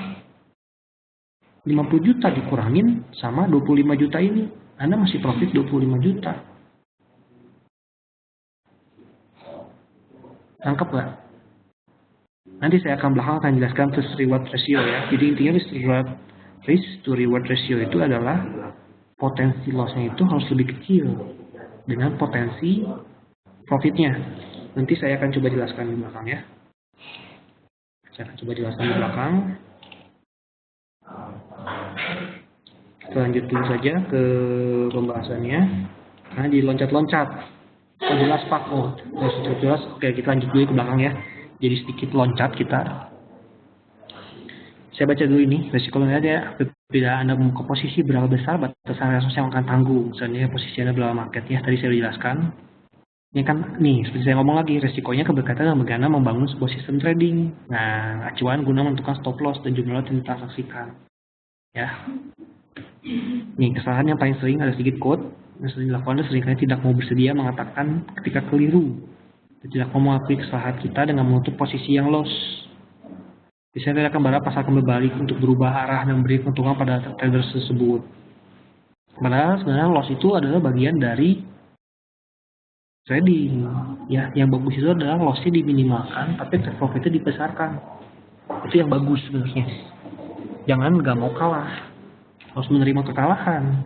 50 juta dikurangin sama 25 juta ini, Anda masih profit 25 juta. Tangkap nggak? Nanti saya akan jelaskan risk reward ratio ya. Jadi intinya risk to reward ratio itu adalah potensi lossnya itu harus lebih kecil dengan potensi profitnya. Nanti saya akan coba jelaskan di belakang ya. Kita lanjut dulu saja ke pembahasannya. Karena diloncat-loncat. Jelas Pak. Jelas. Oke, kita lanjut dulu ke belakang ya. Jadi sedikit loncat kita. Saya baca dulu ini, resiko ya. Bila Anda membuka posisi berapa besar batasan resource yang akan tanggung. Misalnya posisi Anda berapa market ya, tadi saya sudah jelaskan. Ini kan, seperti saya ngomong lagi, resikonya keberkaitan dengan bagaimana membangun sebuah sistem trading. Nah, acuan guna menentukan stop loss dan jumlah lot yang ditransaksikan. Ya. Kesalahan yang paling sering ada sedikit quote. Yang sering dilakukan seringkali tidak mau bersedia mengatakan ketika keliru. Tidak mau mengakui kesalahan kita dengan menutup posisi yang loss. Biasanya tidak akan berharap pasar akan berbalik untuk berubah arah dan memberi keuntungan pada trader tersebut. Padahal sebenarnya loss itu adalah bagian dari trading. Ya, yang bagus itu adalah lossnya diminimalkan, tapi take profitnya dibesarkan. Itu yang bagus sebenarnya. Jangan nggak mau kalah, harus menerima kekalahan.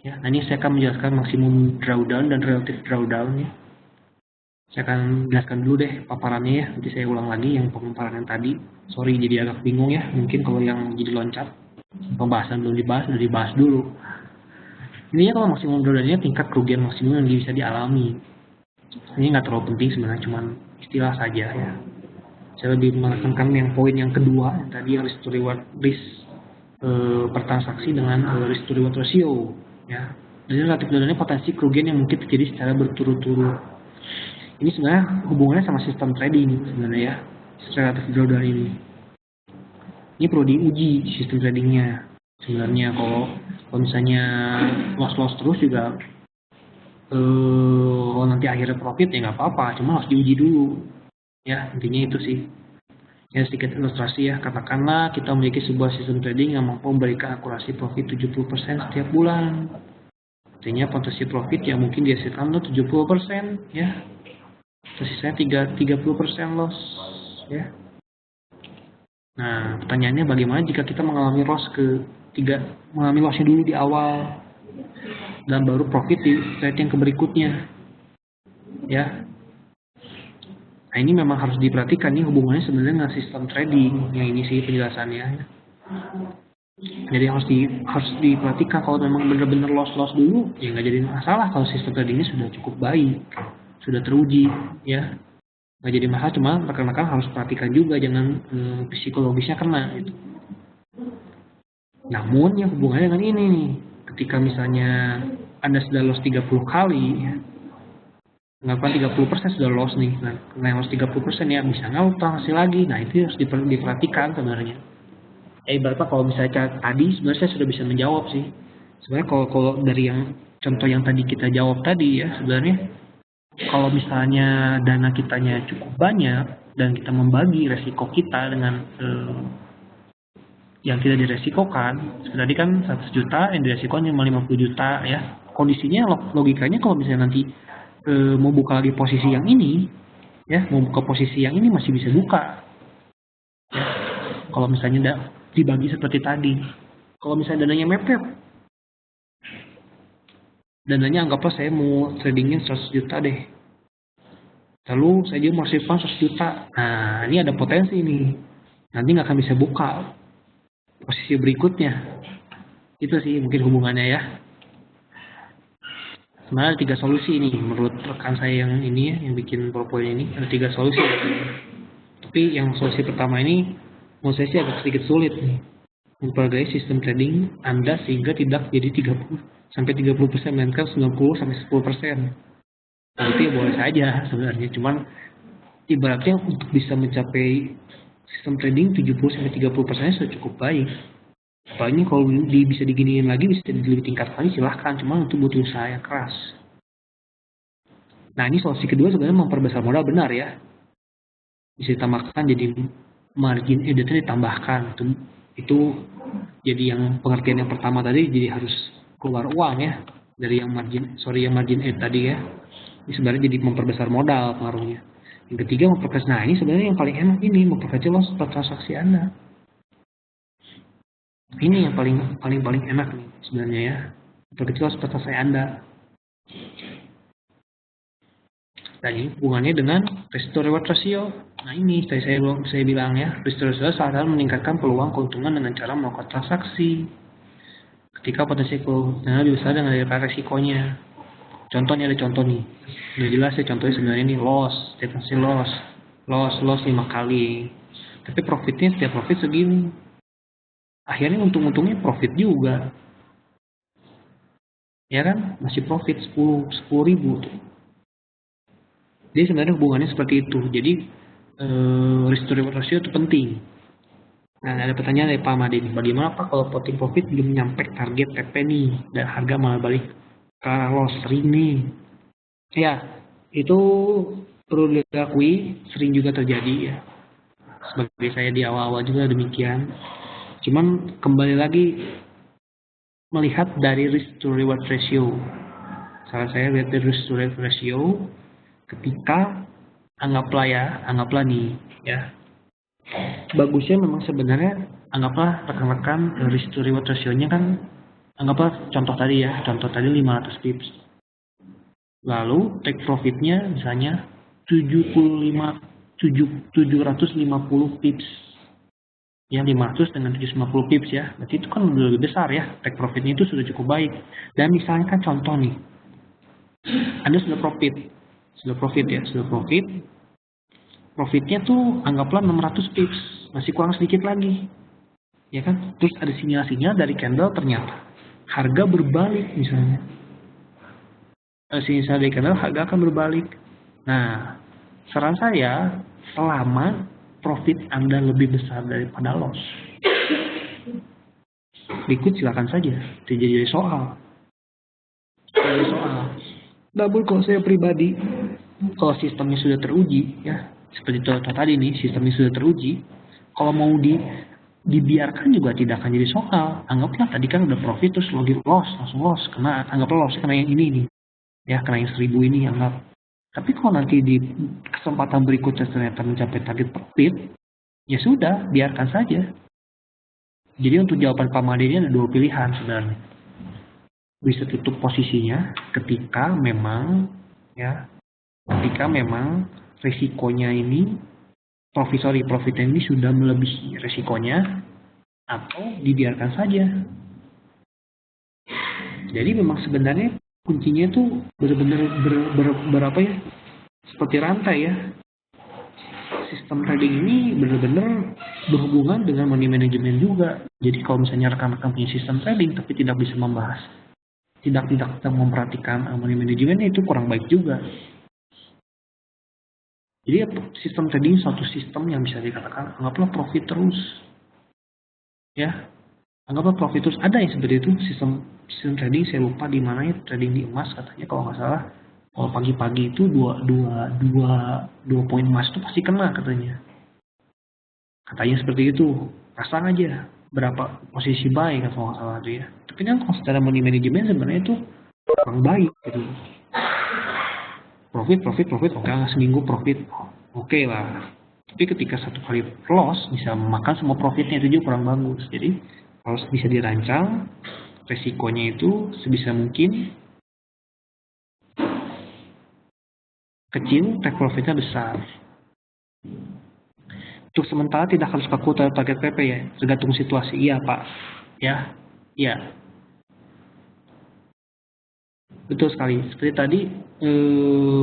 Ya, ini saya akan menjelaskan maksimum drawdown dan relative drawdown ya. Saya akan jelaskan dulu deh paparannya ya. Nanti saya ulang lagi yang pemaparan yang tadi. Sorry jadi agak bingung ya. Mungkin kalau yang jadi loncat, pembahasan belum dibahas, sudah dibahas dulu. Intinya kalau maksimum drawdownnya tingkat kerugian maksimum yang bisa dialami. Ini nggak terlalu penting sebenarnya, cuman istilah saja ya. Saya lebih menekankan yang poin yang kedua, yang tadi yang risk to reward per transaksi dengan risk to reward ratio ya. Jadi relatif drawdownnya potensi kerugian yang mungkin terjadi secara berturut-turut. Ini sebenarnya hubungannya sama sistem trading sebenarnya ya, relatif drawdown ini. Ini perlu diuji sistem tradingnya. Sebenarnya kalau misalnya loss terus juga, kalau nanti akhirnya profit ya nggak apa-apa, cuma harus diuji dulu. Ya intinya itu sih. Ya sedikit ilustrasi ya, katakanlah kita memiliki sebuah sistem trading yang mampu memberikan akurasi profit 70% setiap bulan. Artinya potensi profit yang mungkin dihasilkan itu 70% ya. Sisanya 30% loss ya. Nah, pertanyaannya bagaimana jika kita mengalami lossnya dulu di awal dan baru profit di trade yang berikutnya ya. Nah, ini memang harus diperhatikan nih hubungannya sebenarnya dengan sistem trading. Yang ini sih penjelasannya. Jadi harus diperhatikan kalau memang benar-benar loss dulu ya nggak jadi masalah kalau sistem tradingnya sudah cukup baik. Sudah teruji ya, nggak jadi masalah, cuma rekan-rekan harus perhatikan juga jangan psikologisnya kena gitu. Namun yang hubungannya dengan ini nih, ketika misalnya Anda sudah loss 30 kali ya, Anggapan 30% sudah loss nih. Nah, yang loss 30% ya bisa nggak utang hasil lagi. Nah, itu harus diperhatikan sebenarnya. Ibaratnya kalau misalnya tadi sebenarnya saya sudah bisa menjawab sih. Sebenarnya kalau dari yang contoh yang tadi kita jawab tadi ya, sebenarnya kalau misalnya dana kitanya cukup banyak dan kita membagi resiko kita dengan yang tidak diresikokan, tadi kan 100 juta yang diresikokan cuma 50 juta ya. Kondisinya logikanya kalau misalnya nanti mau buka lagi posisi yang ini ya, mau buka posisi yang ini masih bisa buka ya. Kalau misalnya dibagi seperti tadi. Kalau misalnya dananya mepet, dananya anggaplah saya mau tradingin 100 juta deh. Lalu saya juga mau simpan 100 juta. Nah, ini ada potensi nih. Nanti nggak akan bisa buka posisi berikutnya. Itu sih mungkin hubungannya ya. Sebenarnya ada 3 solusi ini. Menurut rekan saya yang ini ya, yang bikin PowerPoint ini, ada 3 solusi. Tapi yang solusi pertama ini, menurut saya sih agak sedikit sulit nih. Mempelajari sistem trading Anda sehingga tidak jadi 30-30%, melainkan 90-10%. Nanti boleh saja sebenarnya, cuman ibaratnya untuk bisa mencapai sistem trading 70-30% sudah cukup baik. Apalagi kalau bisa diginiin lagi, bisa lebih tingkat lagi, silahkan. Cuma untuk butuh usaha yang keras. Nah, ini solusi kedua sebenarnya memperbesar modal, benar ya. Bisa ditambahkan jadi margin editnya ditambahkan. Itu jadi yang pengertian yang pertama tadi, jadi harus keluar uang ya dari yang margin edit tadi ya. Ini sebenarnya jadi memperbesar modal pengaruhnya. Yang ketiga memperkecil. Nah, ini sebenarnya yang paling enak, ini memperkecil loss per transaksi Anda. Ini yang paling enak nih sebenarnya ya, memperkecil loss per transaksi Anda. Dan ini hubungannya dengan risk to reward ratio. Nah, ini saya bilang ya, risk to reward ratio salah satu meningkatkan peluang keuntungan dengan cara melakukan transaksi. Ketika potensi keuntungan lebih besar dengan daripada resikonya. Contohnya ada contoh nih, udah jelas ya contohnya sebenarnya ini loss, definisi loss 5 kali, tapi profitnya setiap profit segini, akhirnya untung-untungnya profit juga, ya kan, masih profit 10 ribu tuh. Jadi sebenarnya hubungannya seperti itu, jadi risk to reward ratio itu penting. Nah, ada pertanyaan dari Pak Made nih, bagaimana Pak kalau floating profit belum nyampe target TP nih, dan harga malah balik kalau sering nih, ya itu perlu diakui sering juga terjadi ya. Sebagai saya di awal-awal juga demikian. Cuman kembali lagi melihat dari risk to reward ratio. Salah saya lihat dari risk to reward ratio ketika anggaplah nih ya. Bagusnya memang sebenarnya anggaplah rekan-rekan risk to reward ratio-nya kan, anggaplah contoh tadi 500 pips. Lalu take profitnya misalnya 750 pips. Ya 500 dengan 750 pips ya. Berarti itu kan lebih besar ya. Take profitnya itu sudah cukup baik. Dan misalnya kan contoh nih. Anda sudah profit. Profitnya tuh anggaplah 600 pips. Masih kurang sedikit lagi. Ya kan? Terus ada sinyal-sinyal dari candle ternyata harga berbalik misalnya. Sinyal dari candle harga akan berbalik. Nah, saran saya selama profit Anda lebih besar daripada loss, ikut silakan saja. Jadi soal. Namun kalau saya pribadi, kalau sistemnya sudah teruji ya, seperti contoh tadi nih, sistemnya sudah teruji, kalau mau dibiarkan juga tidak akan jadi soal. Anggaplah tadi kan udah profit terus langsung loss, anggaplah loss kena yang ini nih. Ya, kena yang 1000 ini anggap. Tapi kalau nanti di kesempatan berikutnya ternyata mencapai target profit, ya sudah, biarkan saja. Jadi untuk jawaban Pak Made ini ada 2 pilihan sebenarnya. Bisa tutup posisinya ketika memang resikonya ini, profitnya ini sudah melebihi resikonya, atau dibiarkan saja. Jadi memang sebenarnya kuncinya itu benar-benar berapa ya, seperti rantai ya. Sistem trading ini benar-benar berhubungan dengan money management juga. Jadi kalau misalnya rekan-rekan punya sistem trading tapi tidak bisa membahas, tidak memperhatikan money management, itu kurang baik juga. Jadi sistem trading suatu sistem yang bisa dikatakan anggaplah profit terus, ya. Anggaplah profit terus. Ada yang seperti itu sistem trading. Saya lupa di mana ya, trading di emas katanya kalau nggak salah. Kalau pagi-pagi itu dua poin emas itu pasti kena katanya. Katanya seperti itu. Pasang aja berapa posisi buy kan kalau nggak salah itu ya. Tapi kan kalau secara money management sebenarnya itu kurang baik gitu. Profit, oke, seminggu profit, oke lah. Tapi ketika satu kali loss bisa makan semua profitnya, itu juga kurang bagus. Jadi harus bisa dirancang resikonya itu sebisa mungkin kecil, take profitnya besar. Untuk sementara tidak harus kaku target PP ya, tergantung situasi. Iya Pak, ya, iya. Betul sekali. Seperti tadi,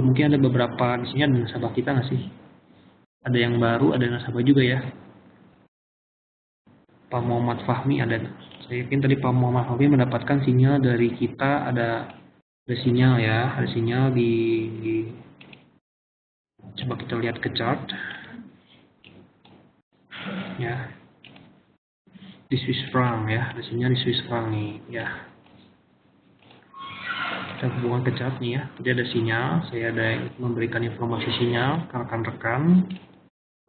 mungkin ada beberapa di sini ada nasabah kita nggak sih? Ada yang baru, ada nasabah juga ya. Pak Muhammad Fahmi ada. Saya yakin tadi Pak Muhammad Fahmi mendapatkan sinyal dari kita, ada sinyal ya, ada sinyal di coba kita lihat ke chart ya, di Swiss franc ya, ada sinyal di Swiss franc nih ya. Kita hubungan ke chart nih ya, tadi ada sinyal, saya ada memberikan informasi sinyal ke rekan-rekan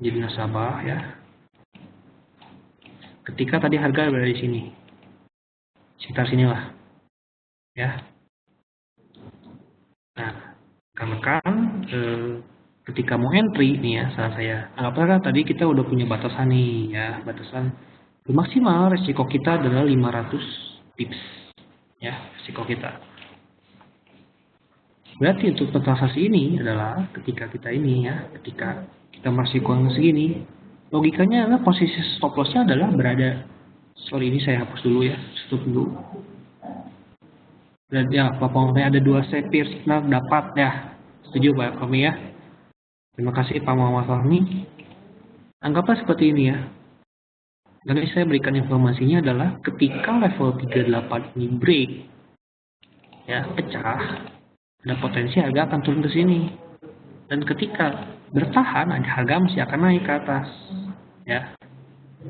jadi nasabah ya. Ketika tadi harga berada di sini, sekitar sinilah ya. Nah, rekan-rekan ketika mau entry nih ya, saran saya, anggaplah tadi kita udah punya batasan nih ya, batasan maksimal resiko kita adalah 500 pips ya, resiko kita. Berarti untuk transaksi ini adalah ketika kita ini ya, ketika kita masih kurang segini, logikanya adalah posisi stop lossnya adalah berada, sorry ini saya hapus dulu ya, stop dulu. Dan ya, pokoknya ada dua sepir signal dapat ya, setuju Pak Fahmi ya. Terima kasih Pak Muhammad Fahmi. Anggaplah seperti ini ya. Dan saya berikan informasinya adalah ketika level 38 ini break, ya pecah, ada potensi harga akan turun ke sini. Dan ketika bertahan, harga masih akan naik ke atas, ya.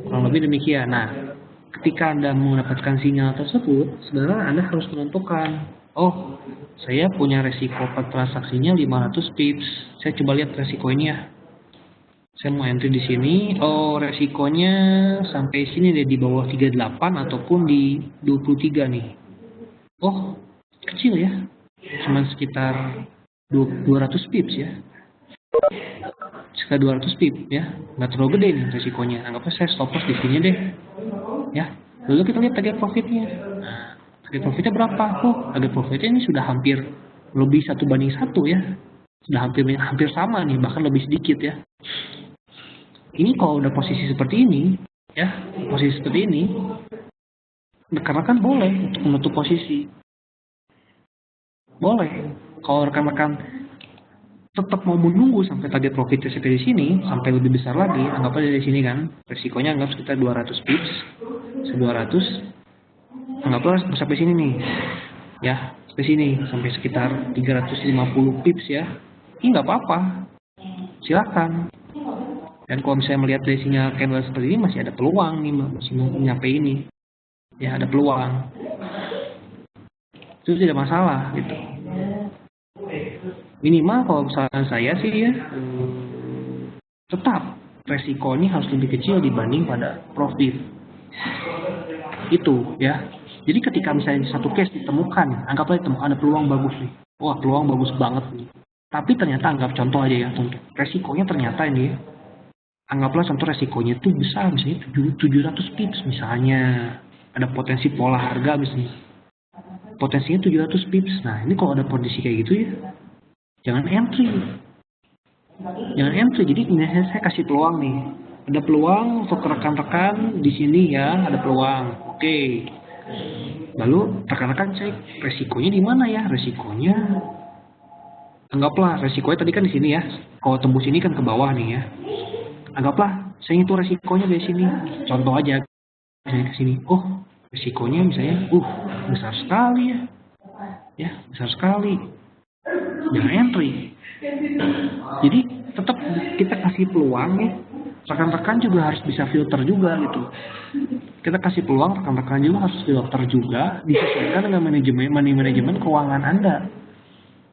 Kurang lebih demikian. Nah, ketika Anda mendapatkan sinyal tersebut, sebenarnya Anda harus menentukan, oh, saya punya resiko per transaksinya 500 pips. Saya coba lihat resiko ini ya. Saya mau entry di sini. Oh, resikonya sampai sini deh, di bawah 38 ataupun di 23 nih. Oh, kecil ya. Cuma sekitar 200 pips ya. Sekitar 200 pips ya. Nggak terlalu gede nih resikonya. Anggapnya saya stop loss di sini deh. Ya. Lalu kita lihat target profitnya. Nah, target profitnya berapa? Oh, target profitnya ini sudah hampir lebih 1 banding 1 ya. Sudah hampir sama nih, bahkan lebih sedikit ya. Ini kalau udah posisi seperti ini, ya, posisi seperti ini, rekan-rekan boleh untuk menutup posisi. Boleh. Kalau rekan-rekan tetap mau menunggu sampai target profitnya sampai di sini, sampai lebih besar lagi, anggaplah dari sini kan, resikonya anggap sekitar 200 pips, 200, anggaplah sampai sini nih, ya, sampai sini, sampai sekitar 350 pips ya, ini nggak apa-apa, silakan. Dan kalau misalnya melihat dari sinyal candle seperti ini, masih ada peluang nih, masih nyampe ini, ya ada peluang, itu tidak masalah gitu. Minimal kalau saran saya sih ya, tetap resiko ini harus lebih kecil dibanding pada profit. Itu ya. Jadi ketika misalnya satu case ditemukan, anggaplah ditemukan ada peluang bagus nih. Wah, peluang bagus banget nih. Tapi ternyata anggap contoh aja ya, contoh. Resikonya ternyata ini ya, anggaplah contoh resikonya itu besar, misalnya 700 pips misalnya. Ada potensi pola harga misalnya. Potensinya 700 pips. Nah, ini kalau ada kondisi kayak gitu ya, jangan entry. Jangan entry. Jadi ini saya kasih peluang nih. Ada peluang untuk rekan-rekan di sini ya, ada peluang. Oke. Lalu rekan-rekan cek resikonya di mana ya? Resikonya anggaplah resikonya tadi kan di sini ya. Kalau tembus ini kan ke bawah nih ya. Anggaplah saya itu resikonya dari sini. Contoh aja misalnya ke sini. Oh, resikonya misalnya besar sekali ya. Ya, besar sekali. Jangan entry. Jadi tetap kita kasih peluang nih, rekan-rekan juga harus bisa filter juga gitu. Kita kasih peluang rekan-rekan juga harus filter juga, disesuaikan dengan manajemen keuangan Anda.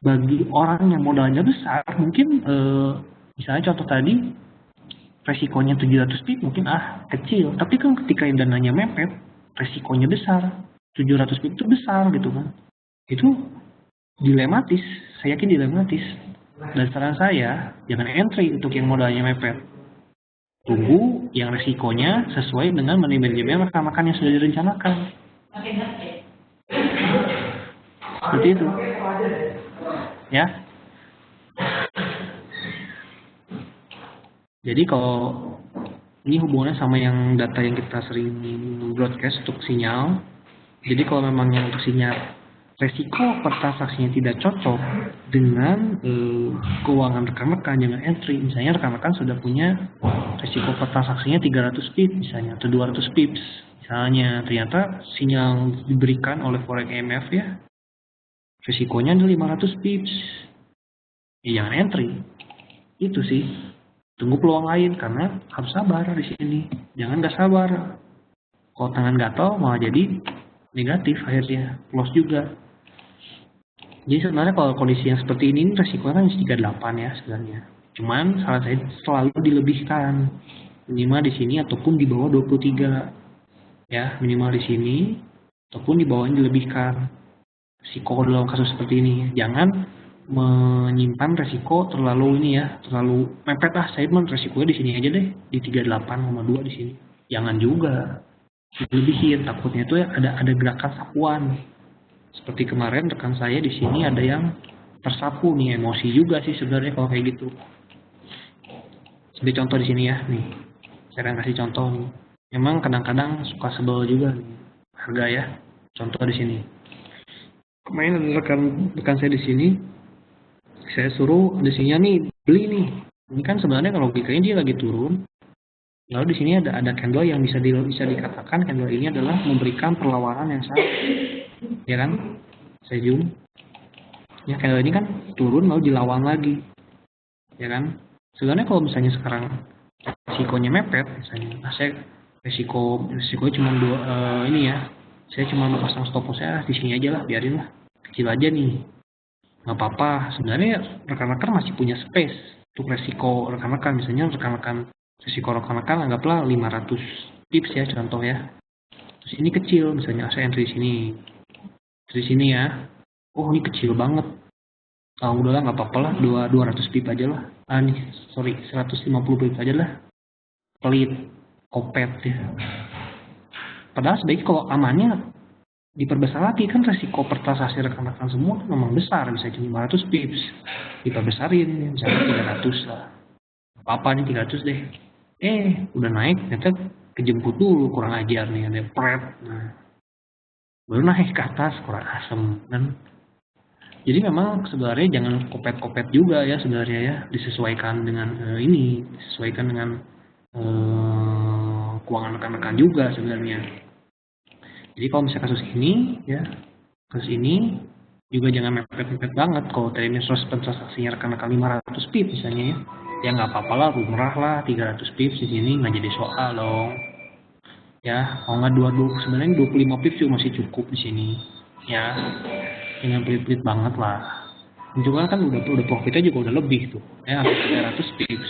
Bagi orang yang modalnya besar, mungkin misalnya contoh tadi, resikonya 700 pip mungkin kecil, tapi kan ketika dananya mepet, resikonya besar. 700 pip itu besar gitu kan. Itu dilematis, saya yakin dilematis. Dan saran saya, jangan entry untuk yang modalnya mepet. Tunggu yang resikonya sesuai dengan manajemen rekan-rekan yang sudah direncanakan. Seperti itu. Ya. Jadi kalau ini hubungannya sama yang data yang kita sering broadcast untuk sinyal. Jadi kalau memang yang untuk sinyal resiko per transaksinya tidak cocok dengan keuangan rekan-rekan, jangan entry. Misalnya rekan-rekan sudah punya resiko per transaksinya 300 pips misalnya, atau 200 pips. Misalnya ternyata sinyal diberikan oleh Forex EMF ya, resikonya ada 500 pips. Ya jangan entry. Itu sih. Tunggu peluang lain karena harus sabar di sini. Jangan nggak sabar. Kalau tangan gatal malah jadi negatif akhirnya, loss juga. Jadi sebenarnya kalau kondisi yang seperti ini resikonya kan 38 ya sebenarnya. Cuman saran saya selalu dilebihkan. Minimal di sini ataupun di bawah 23. Ya, minimal di sini ataupun di bawahnya dilebihkan. Risiko dalam kasus seperti ini. Jangan menyimpan resiko terlalu ini ya, terlalu mepet saya resikonya di sini aja deh, di 38,2 di sini. Jangan juga. Dilebihin, takutnya itu ya ada gerakan sapuan. Seperti kemarin rekan saya di sini ada yang tersapu nih, emosi juga sih sebenarnya kalau kayak gitu. Sebagai contoh di sini ya, nih. Saya akan kasih contoh nih. Memang kadang-kadang suka sebel juga nih harga ya. Contoh di sini. Kemarin ada rekan saya di sini, saya suruh di sini nih beli nih. Ini kan sebenarnya kalau logikanya dia lagi turun. Lalu di sini ada candle yang bisa dikatakan candle ini adalah memberikan perlawanan yang sangat, ya kan? Saya zoom. Ya candle ini kan turun lalu dilawan lagi, ya kan? Sebenarnya kalau misalnya sekarang risikonya mepet, misalnya, saya risiko cuma ini ya, saya cuma pasang stop loss saya di sini aja lah, biarin lah, kecil aja nih, nggak apa-apa. Sebenarnya rekan-rekan masih punya space untuk resiko rekan-rekan, misalnya risiko rekan-rekan anggaplah 500 pips ya contoh ya. Terus ini kecil, misalnya saya entry di sini ya. Oh ini kecil banget. Udahlah nggak apa-apa lah, 200 pip aja lah. 150 pip aja lah. Pelit, kopet ya. Padahal sebaiknya kalau amannya diperbesar lagi, kan resiko per transaksi rekan-rekan semua memang besar, bisa jadi 500 pips. Diperbesarin, misalnya 300 lah. Apa nih 300 deh. Udah naik, ternyata kejemput dulu, kurang ajar nih, ada pret. Nah, baru naik ke atas, kurang asem kan. Jadi memang sebenarnya jangan kopet-kopet juga ya sebenarnya ya, disesuaikan dengan disesuaikan dengan keuangan rekan-rekan juga sebenarnya. Jadi kalau misalnya kasus ini juga jangan mepet-mepet banget. Kalau tadi transaksinya rekan-rekan 500 pip misalnya ya nggak apa-apa lah, lumrah lah 300 pips di sini, nggak jadi soal dong. Ya, kalau nggak 22 sebenarnya 25 pips juga masih cukup di sini. Ya, dengan pelit-pelit banget lah. Juga kan udah profitnya juga udah lebih tuh. Ya, 300 pips.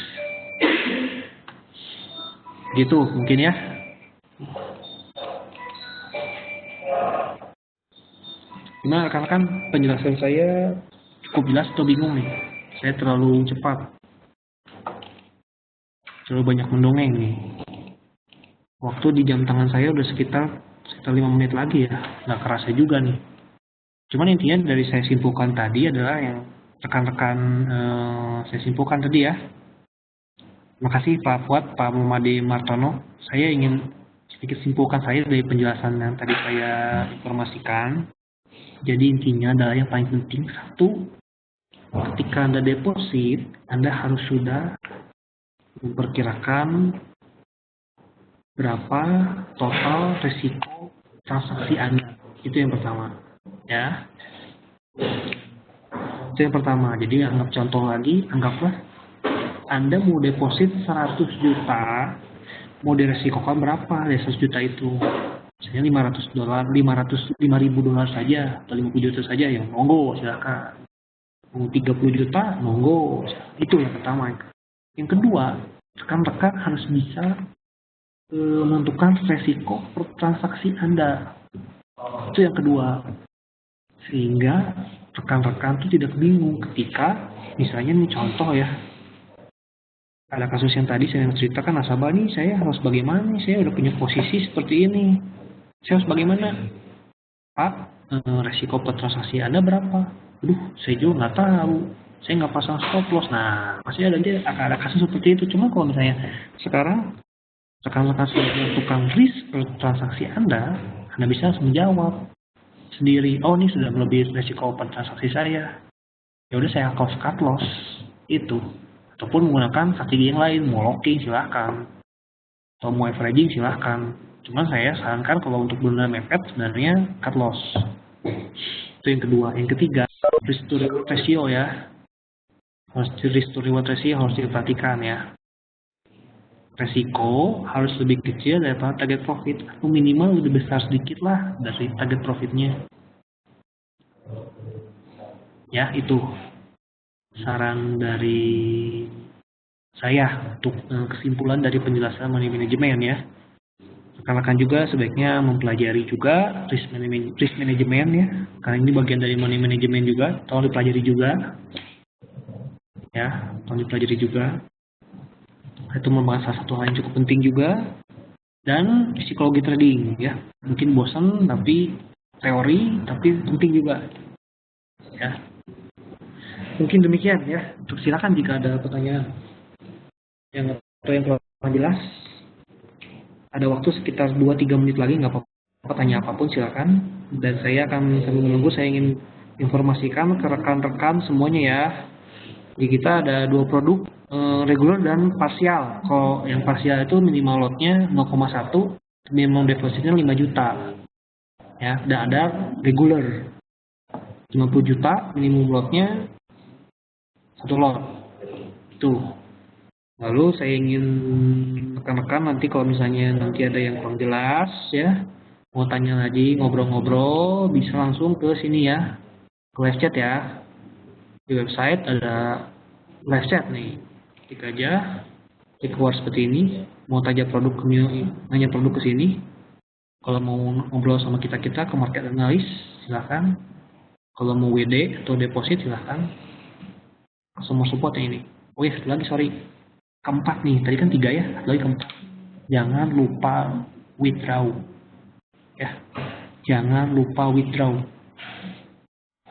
Gitu mungkin ya. Gimana rekan-rekan, penjelasan saya cukup jelas atau bingung nih? Saya terlalu cepat. Terlalu banyak mendongeng nih. Waktu di jam tangan saya udah sekitar 5 menit lagi ya. Nggak kerasa juga nih. Cuman intinya dari saya simpulkan tadi adalah yang rekan-rekan saya simpulkan tadi ya. Terima kasih Pak Fuad, Pak Muhammadi Martono. Saya ingin sedikit simpulkan saya dari penjelasan yang tadi saya informasikan. Jadi intinya adalah yang paling penting, satu, ketika Anda deposit, Anda harus sudah memperkirakan berapa total risiko transaksi Anda. Itu yang pertama. Ya. Itu yang pertama. Jadi anggap contoh lagi, anggaplah Anda mau deposit 100 juta, mau diresikokan berapa dari 100 juta itu? Misalnya $500, 5.000 dolar saja, atau 50 juta saja, ya monggo, silakan. Mau 30 juta, monggo. Itu yang pertama. Yang kedua, rekan-rekan harus bisa menentukan resiko per transaksi Anda. Itu yang kedua. Sehingga rekan-rekan itu tidak bingung ketika, misalnya nih contoh ya, ada kasus yang tadi saya ceritakan, nasabah nih, saya harus bagaimana nih, saya udah punya posisi seperti ini. Saya harus bagaimana? Pak, resiko per transaksi Anda berapa? Aduh, saya juga nggak tahu. Saya nggak pasang stop loss. Nah, pasti akan ada kasus seperti itu. Cuma kalau misalnya sekarang rekan-rekan sudah menentukan risk per transaksi Anda bisa langsung menjawab sendiri. Oh, ini sudah melebihi resiko per transaksi saya. Ya udah saya cut loss itu. Ataupun menggunakan strategi yang lain, mau locking silahkan, atau mau averaging silahkan. Cuman saya sarankan kalau untuk benar mepet sebenarnya cut loss. Itu yang kedua. Yang ketiga, risk to reward ratio ya. Risk to reward ratio harus diperhatikan ya. Resiko harus lebih kecil daripada target profit, atau minimal lebih besar sedikit lah dari target profitnya. Ya, itu saran dari saya untuk kesimpulan dari penjelasan money management ya. Rekan-rekan juga sebaiknya mempelajari juga risk management ya, karena ini bagian dari money management juga, tolong dipelajari juga ya, tolong dipelajari juga. Itu merupakan salah satu hal yang cukup penting juga. Dan psikologi trading ya, mungkin bosan tapi teori, tapi penting juga ya. Mungkin demikian ya. Silakan jika ada pertanyaan yang kurang jelas. Ada waktu sekitar 2-3 menit lagi, nggak apa-apa, tanya apapun silakan. Dan saya akan sambil menunggu, saya ingin informasikan ke rekan-rekan semuanya ya. Di kita ada 2 produk, regular dan parsial. Kalau yang parsial itu minimal lotnya 0,1, minimum depositnya 5 juta. Ya, dan ada regular 50 juta, minimum lotnya 1 lot. Tuh. Lalu saya ingin rekan-rekan nanti kalau misalnya nanti ada yang kurang jelas ya, mau tanya lagi, ngobrol-ngobrol, bisa langsung ke sini ya, ke live chat ya. Di website ada live chat nih, klik aja, klik keluar seperti ini. Mau tanya produk nanya produk ke sini. Kalau mau ngobrol sama kita ke market analyst silahkan. Kalau mau WD atau deposit silahkan. Semua support yang ini. Oh ya, lagi sorry. Keempat nih, tadi kan 3 ya, lagi keempat. Jangan lupa withdraw. Ya, jangan lupa withdraw.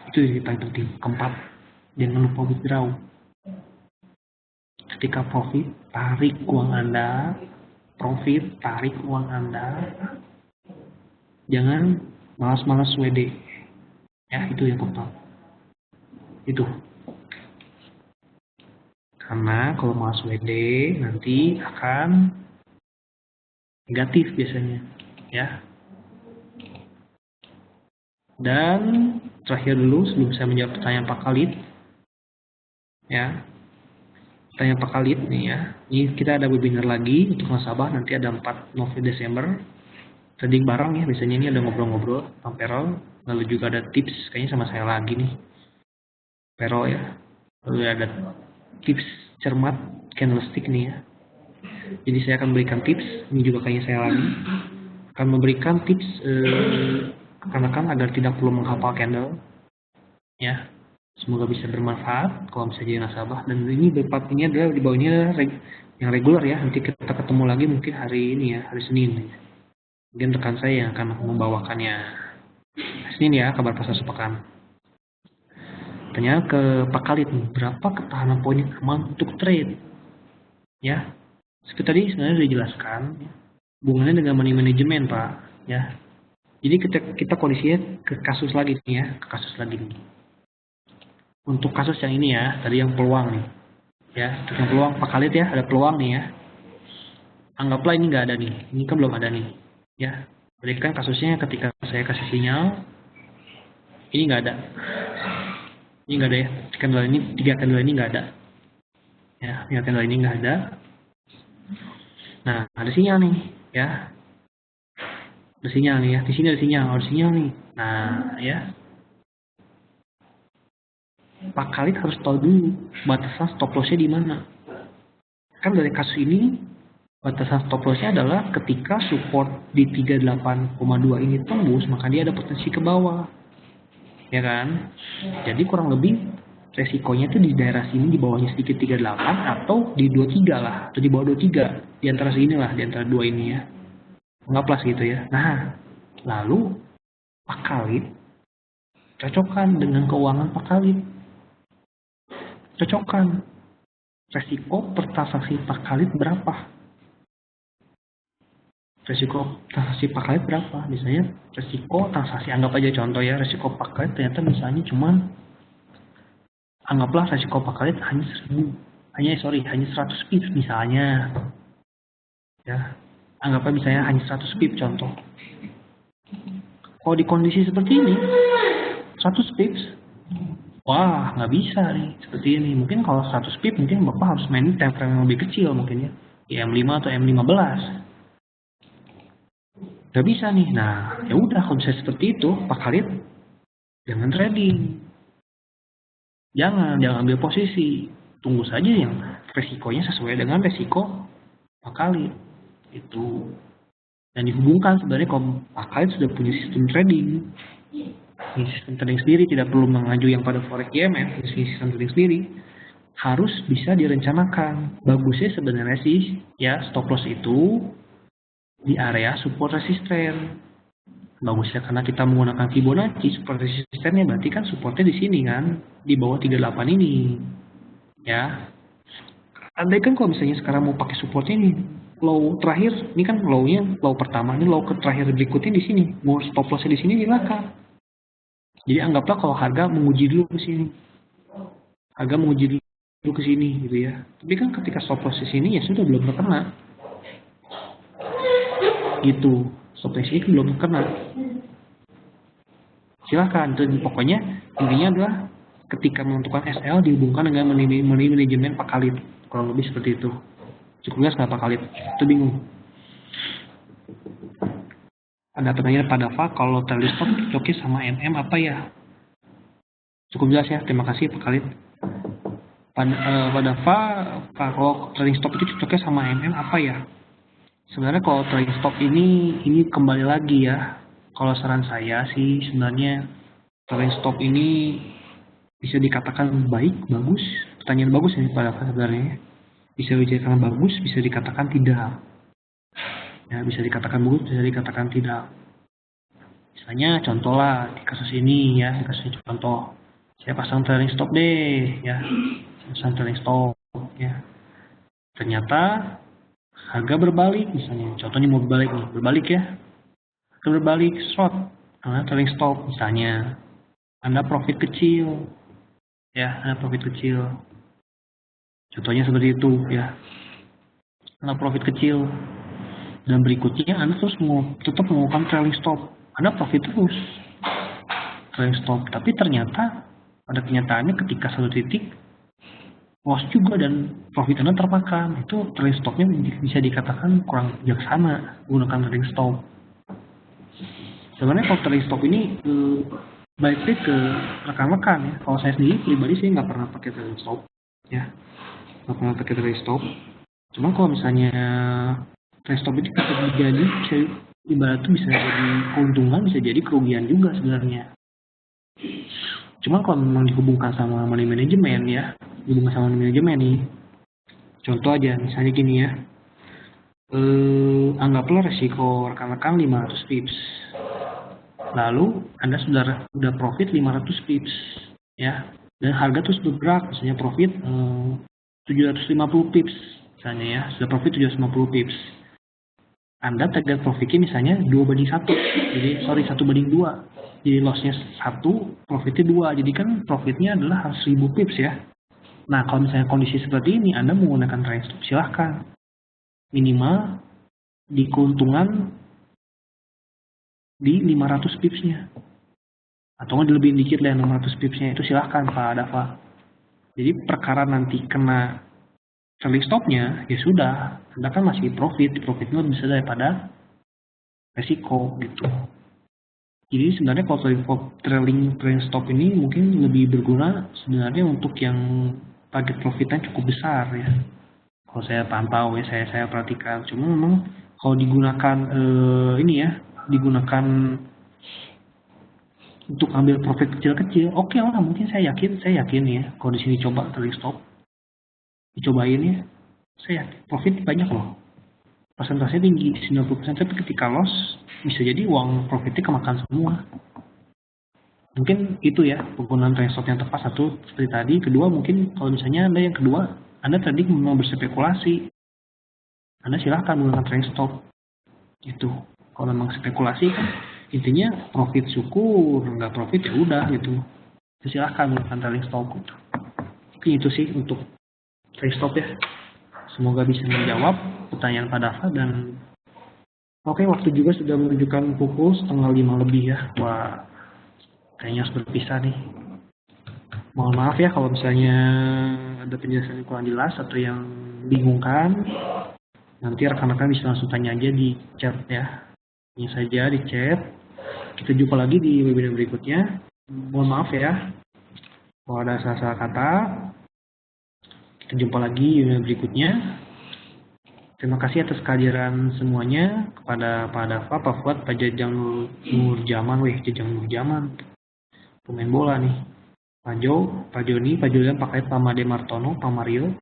Itu yang paling penting. Keempat, jangan lupa withdraw. Ketika profit, tarik uang Anda. Profit, tarik uang Anda. Jangan malas-malas WD. Ya, itu yang keempat. Itu. Karena kalau malas WD nanti akan negatif biasanya, ya. Dan terakhir dulu sebelum saya menjawab pertanyaan Pak Khalid, ya. Pertanyaan Pak Khalid nih ya. Ini kita ada webinar lagi untuk nasabah, nanti ada 4 November Desember. Trading bareng ya, biasanya ini ada ngobrol-ngobrol tentang payroll, lalu juga ada tips kayaknya sama saya lagi nih. Payroll ya. Lalu ada tips cermat candlestick nih ya. Jadi saya akan memberikan tips, ini juga kayaknya saya lagi akan memberikan tips rekan-rekan agar tidak perlu menghafal candle ya. Semoga bisa bermanfaat kalau bisa jadi nasabah. Dan ini ini adalah di bawahnya yang regular ya. Nanti kita ketemu lagi mungkin hari ini ya, hari Senin. Mungkin rekan saya yang akan membawakannya. Senin ya, kabar pasar sepekan. Tanya ke Pak Khalid nih, berapa ketahanan poin aman untuk trade? Ya, seperti tadi sebenarnya sudah dijelaskan. Ya. Hubungannya dengan money management Pak. Ya, jadi kita kondisinya ke kasus lagi nih ya, ke kasus lagi nih. Untuk kasus yang ini ya, tadi yang peluang nih. Ya, untuk yang peluang Pak Khalid ya, ada peluang nih ya. Anggaplah ini nggak ada nih, ini kan belum ada nih. Ya, berarti kan kasusnya ketika saya kasih sinyal, ini nggak ada. Ini nggak ada ya, candle ini, 3 candle ini nggak ada. Ya, pivot table ini nggak ada. Nah, ada sinyal nih, ya. Ada sinyal nih ya. Di sini ada sinyal, ada sinyal nih. Nah, ya. Pak Khalid harus tahu dulu batasan stop loss-nya di mana. Kan dari kasus ini batasan stop loss-nya adalah ketika support di 38,2 ini tembus, maka dia ada potensi ke bawah. Ya kan? Jadi kurang lebih resikonya itu di daerah sini, di bawahnya sedikit 38 atau di 23 lah, atau di bawah 23, di antara sini lah, di antara dua ini ya. Anggaplah segitu ya. Nah, lalu Pak Khalid cocokkan dengan keuangan Pak Khalid. Cocokkan. Resiko per transaksi Pak Khalid berapa? Resiko transaksi Pak Khalid berapa? Misalnya resiko transaksi, anggap aja contoh ya, resiko Pak Khalid ternyata misalnya cuman, anggaplah resiko Pak Khalid hanya 100 pips misalnya. Ya, anggapnya misalnya hanya 100 pips contoh. Kalau di kondisi seperti ini, 100 pips, wah nggak bisa nih seperti ini. Mungkin kalau 100 pips mungkin Bapak harus main time frame yang lebih kecil mungkin ya, di M5 atau M15. Nggak bisa nih. Nah, ya udah kalau bisa seperti itu, Pak Khalid jangan trading. Jangan ambil posisi. Tunggu saja yang resikonya sesuai dengan resiko Pak Khalid. Itu. Dan dihubungkan sebenarnya kalau Pak Khalid sudah punya sistem trading. Ini sistem trading sendiri, tidak perlu mengacu yang pada forex IMF, sistem trading sendiri. Harus bisa direncanakan. Bagusnya sebenarnya sih, ya stop loss itu di area support resisten. Bagusnya karena kita menggunakan Fibonacci, support resistennya berarti kan supportnya di sini kan, di bawah 38 ini. Ya. Andai kan kalau misalnya sekarang mau pakai supportnya ini, low terakhir, ini kan low pertama, ini low terakhir berikutnya di sini. Mau stop lossnya di sini silakan. Jadi anggaplah kalau harga menguji dulu ke sini. Harga menguji dulu ke sini gitu ya. Tapi kan ketika stop loss di sini ya sudah belum terkena. Gitu. Stop loss ini belum terkena. Silahkan, pokoknya intinya adalah ketika menentukan SL dihubungkan dengan manajemen Pak Khalid, kurang lebih seperti itu. Cukup jelas nggak Pak Khalid? Itu bingung. Ada pertanyaan pada Pak, kalau trailing stop cocoknya sama MM apa ya? Cukup jelas ya, terima kasih Pak Khalid. Pada Pak, kalau trailing stop itu cocoknya sama MM apa ya? Sebenarnya kalau trailing stop ini kembali lagi ya. Kalau saran saya sih sebenarnya trailing stop ini bisa dikatakan baik, bagus. Pertanyaan bagus ya pada sebenarnya. Bisa dikatakan bagus, bisa dikatakan tidak. Ya, bisa dikatakan bagus, bisa dikatakan tidak. Misalnya contoh lah di kasus ini ya, di kasus contoh. Saya pasang trailing stop deh ya. Saya pasang trailing stop ya. Ternyata harga berbalik misalnya. Contohnya mau berbalik ya. Berbalik short, trailing stop misalnya. Anda profit kecil. Ya, Anda profit kecil. Contohnya seperti itu ya. Anda profit kecil. Dan berikutnya Anda terus tetap melakukan trailing stop. Anda profit terus. Trailing stop. Tapi ternyata pada kenyataannya ketika satu titik loss juga dan profit Anda termakan. Itu trailing stopnya bisa dikatakan kurang bijaksana menggunakan trailing stop. Sebenarnya kalau trailing stop ini baiknya ke rekan-rekan ya. Kalau saya sendiri pribadi saya nggak pernah pakai trailing stop ya, nggak pernah pakai trailing stop. Cuma kalau misalnya trailing stop itu bisa jadi ibarat itu bisa jadi keuntungan, bisa jadi kerugian juga sebenarnya. Cuma kalau memang dihubungkan sama money management ya, dihubungkan sama money management nih. Contoh aja misalnya gini ya. Anggaplah resiko rekan-rekan 500 pips. Lalu Anda sudah profit 500 pips ya. Dan harga terus bergerak, misalnya profit 750 pips misalnya ya, sudah profit 750 pips. Anda target profitnya misalnya 2/1. Jadi 1/2. Jadi lossnya 1, profitnya 2. Jadi kan profitnya adalah harus 1000 pips ya. Nah, kalau misalnya kondisi seperti ini Anda menggunakan trailing stop silahkan. Minimal di keuntungan di 500 pipsnya. Atau nggak lebih dikit lah 600 pipsnya, itu silahkan Pak Dafa. Jadi perkara nanti kena trailing stopnya, ya sudah, Anda kan masih profitnya lebih besar daripada resiko gitu. Jadi sebenarnya kalau trailing stop ini mungkin lebih berguna sebenarnya untuk yang target profitnya cukup besar ya. Kalau saya pantau ya, saya perhatikan. Cuma memang kalau digunakan ini ya, digunakan untuk ambil profit kecil-kecil, oke lah, mungkin saya yakin ya, kalau di sini coba trailing stop, dicobain ya, saya yakin profit banyak loh. Persentasenya tinggi, 90%, tapi ketika loss, bisa jadi uang profitnya kemakan semua. Mungkin itu ya, penggunaan trailing stop yang tepat, satu, seperti tadi. Kedua, mungkin kalau misalnya Anda yang kedua, Anda tadi mau berspekulasi, Anda silahkan menggunakan trailing stop. Gitu. Kalau memang spekulasi kan, intinya profit syukur, nggak profit ya udah gitu. Silahkan menggunakan trailing stop. Gitu. Mungkin itu sih untuk trailing stop ya. Semoga bisa menjawab pertanyaan Pak Dava dan oke, waktu juga sudah menunjukkan pukul 4:30 lebih ya. Wah, kayaknya harus berpisah nih. Mohon maaf ya kalau misalnya ada penjelasan yang kurang jelas atau yang bingungkan. Nanti rekan-rekan bisa langsung tanya aja di chat ya. Tanya saja di chat. Kita jumpa lagi di webinar berikutnya. Mohon maaf ya kalau ada salah-salah kata. Kita jumpa lagi di webinar berikutnya. Terima kasih atas kehadiran semuanya kepada Pak Dava, Pak Fuad, Pak Jajang Nurjaman, Jajang Nurjaman, pemain bola nih. Pak Jo, Pak Joni, Pak Julian, Pak Kait, Pak Made Martono, Pak Mario,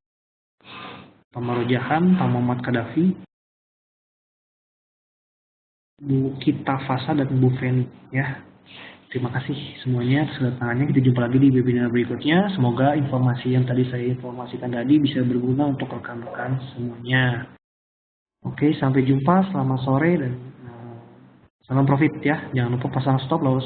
Pak Marojahan, Pak Muhammad Kadafi, Bu Kita Fasa, dan Bu Feni ya. Terima kasih semuanya atas kedatangannya. Kita jumpa lagi di webinar berikutnya. Semoga informasi yang tadi saya informasikan tadi bisa berguna untuk rekan-rekan semuanya. Oke, sampai jumpa. Selamat sore dan salam profit ya. Jangan lupa pasang stop loss.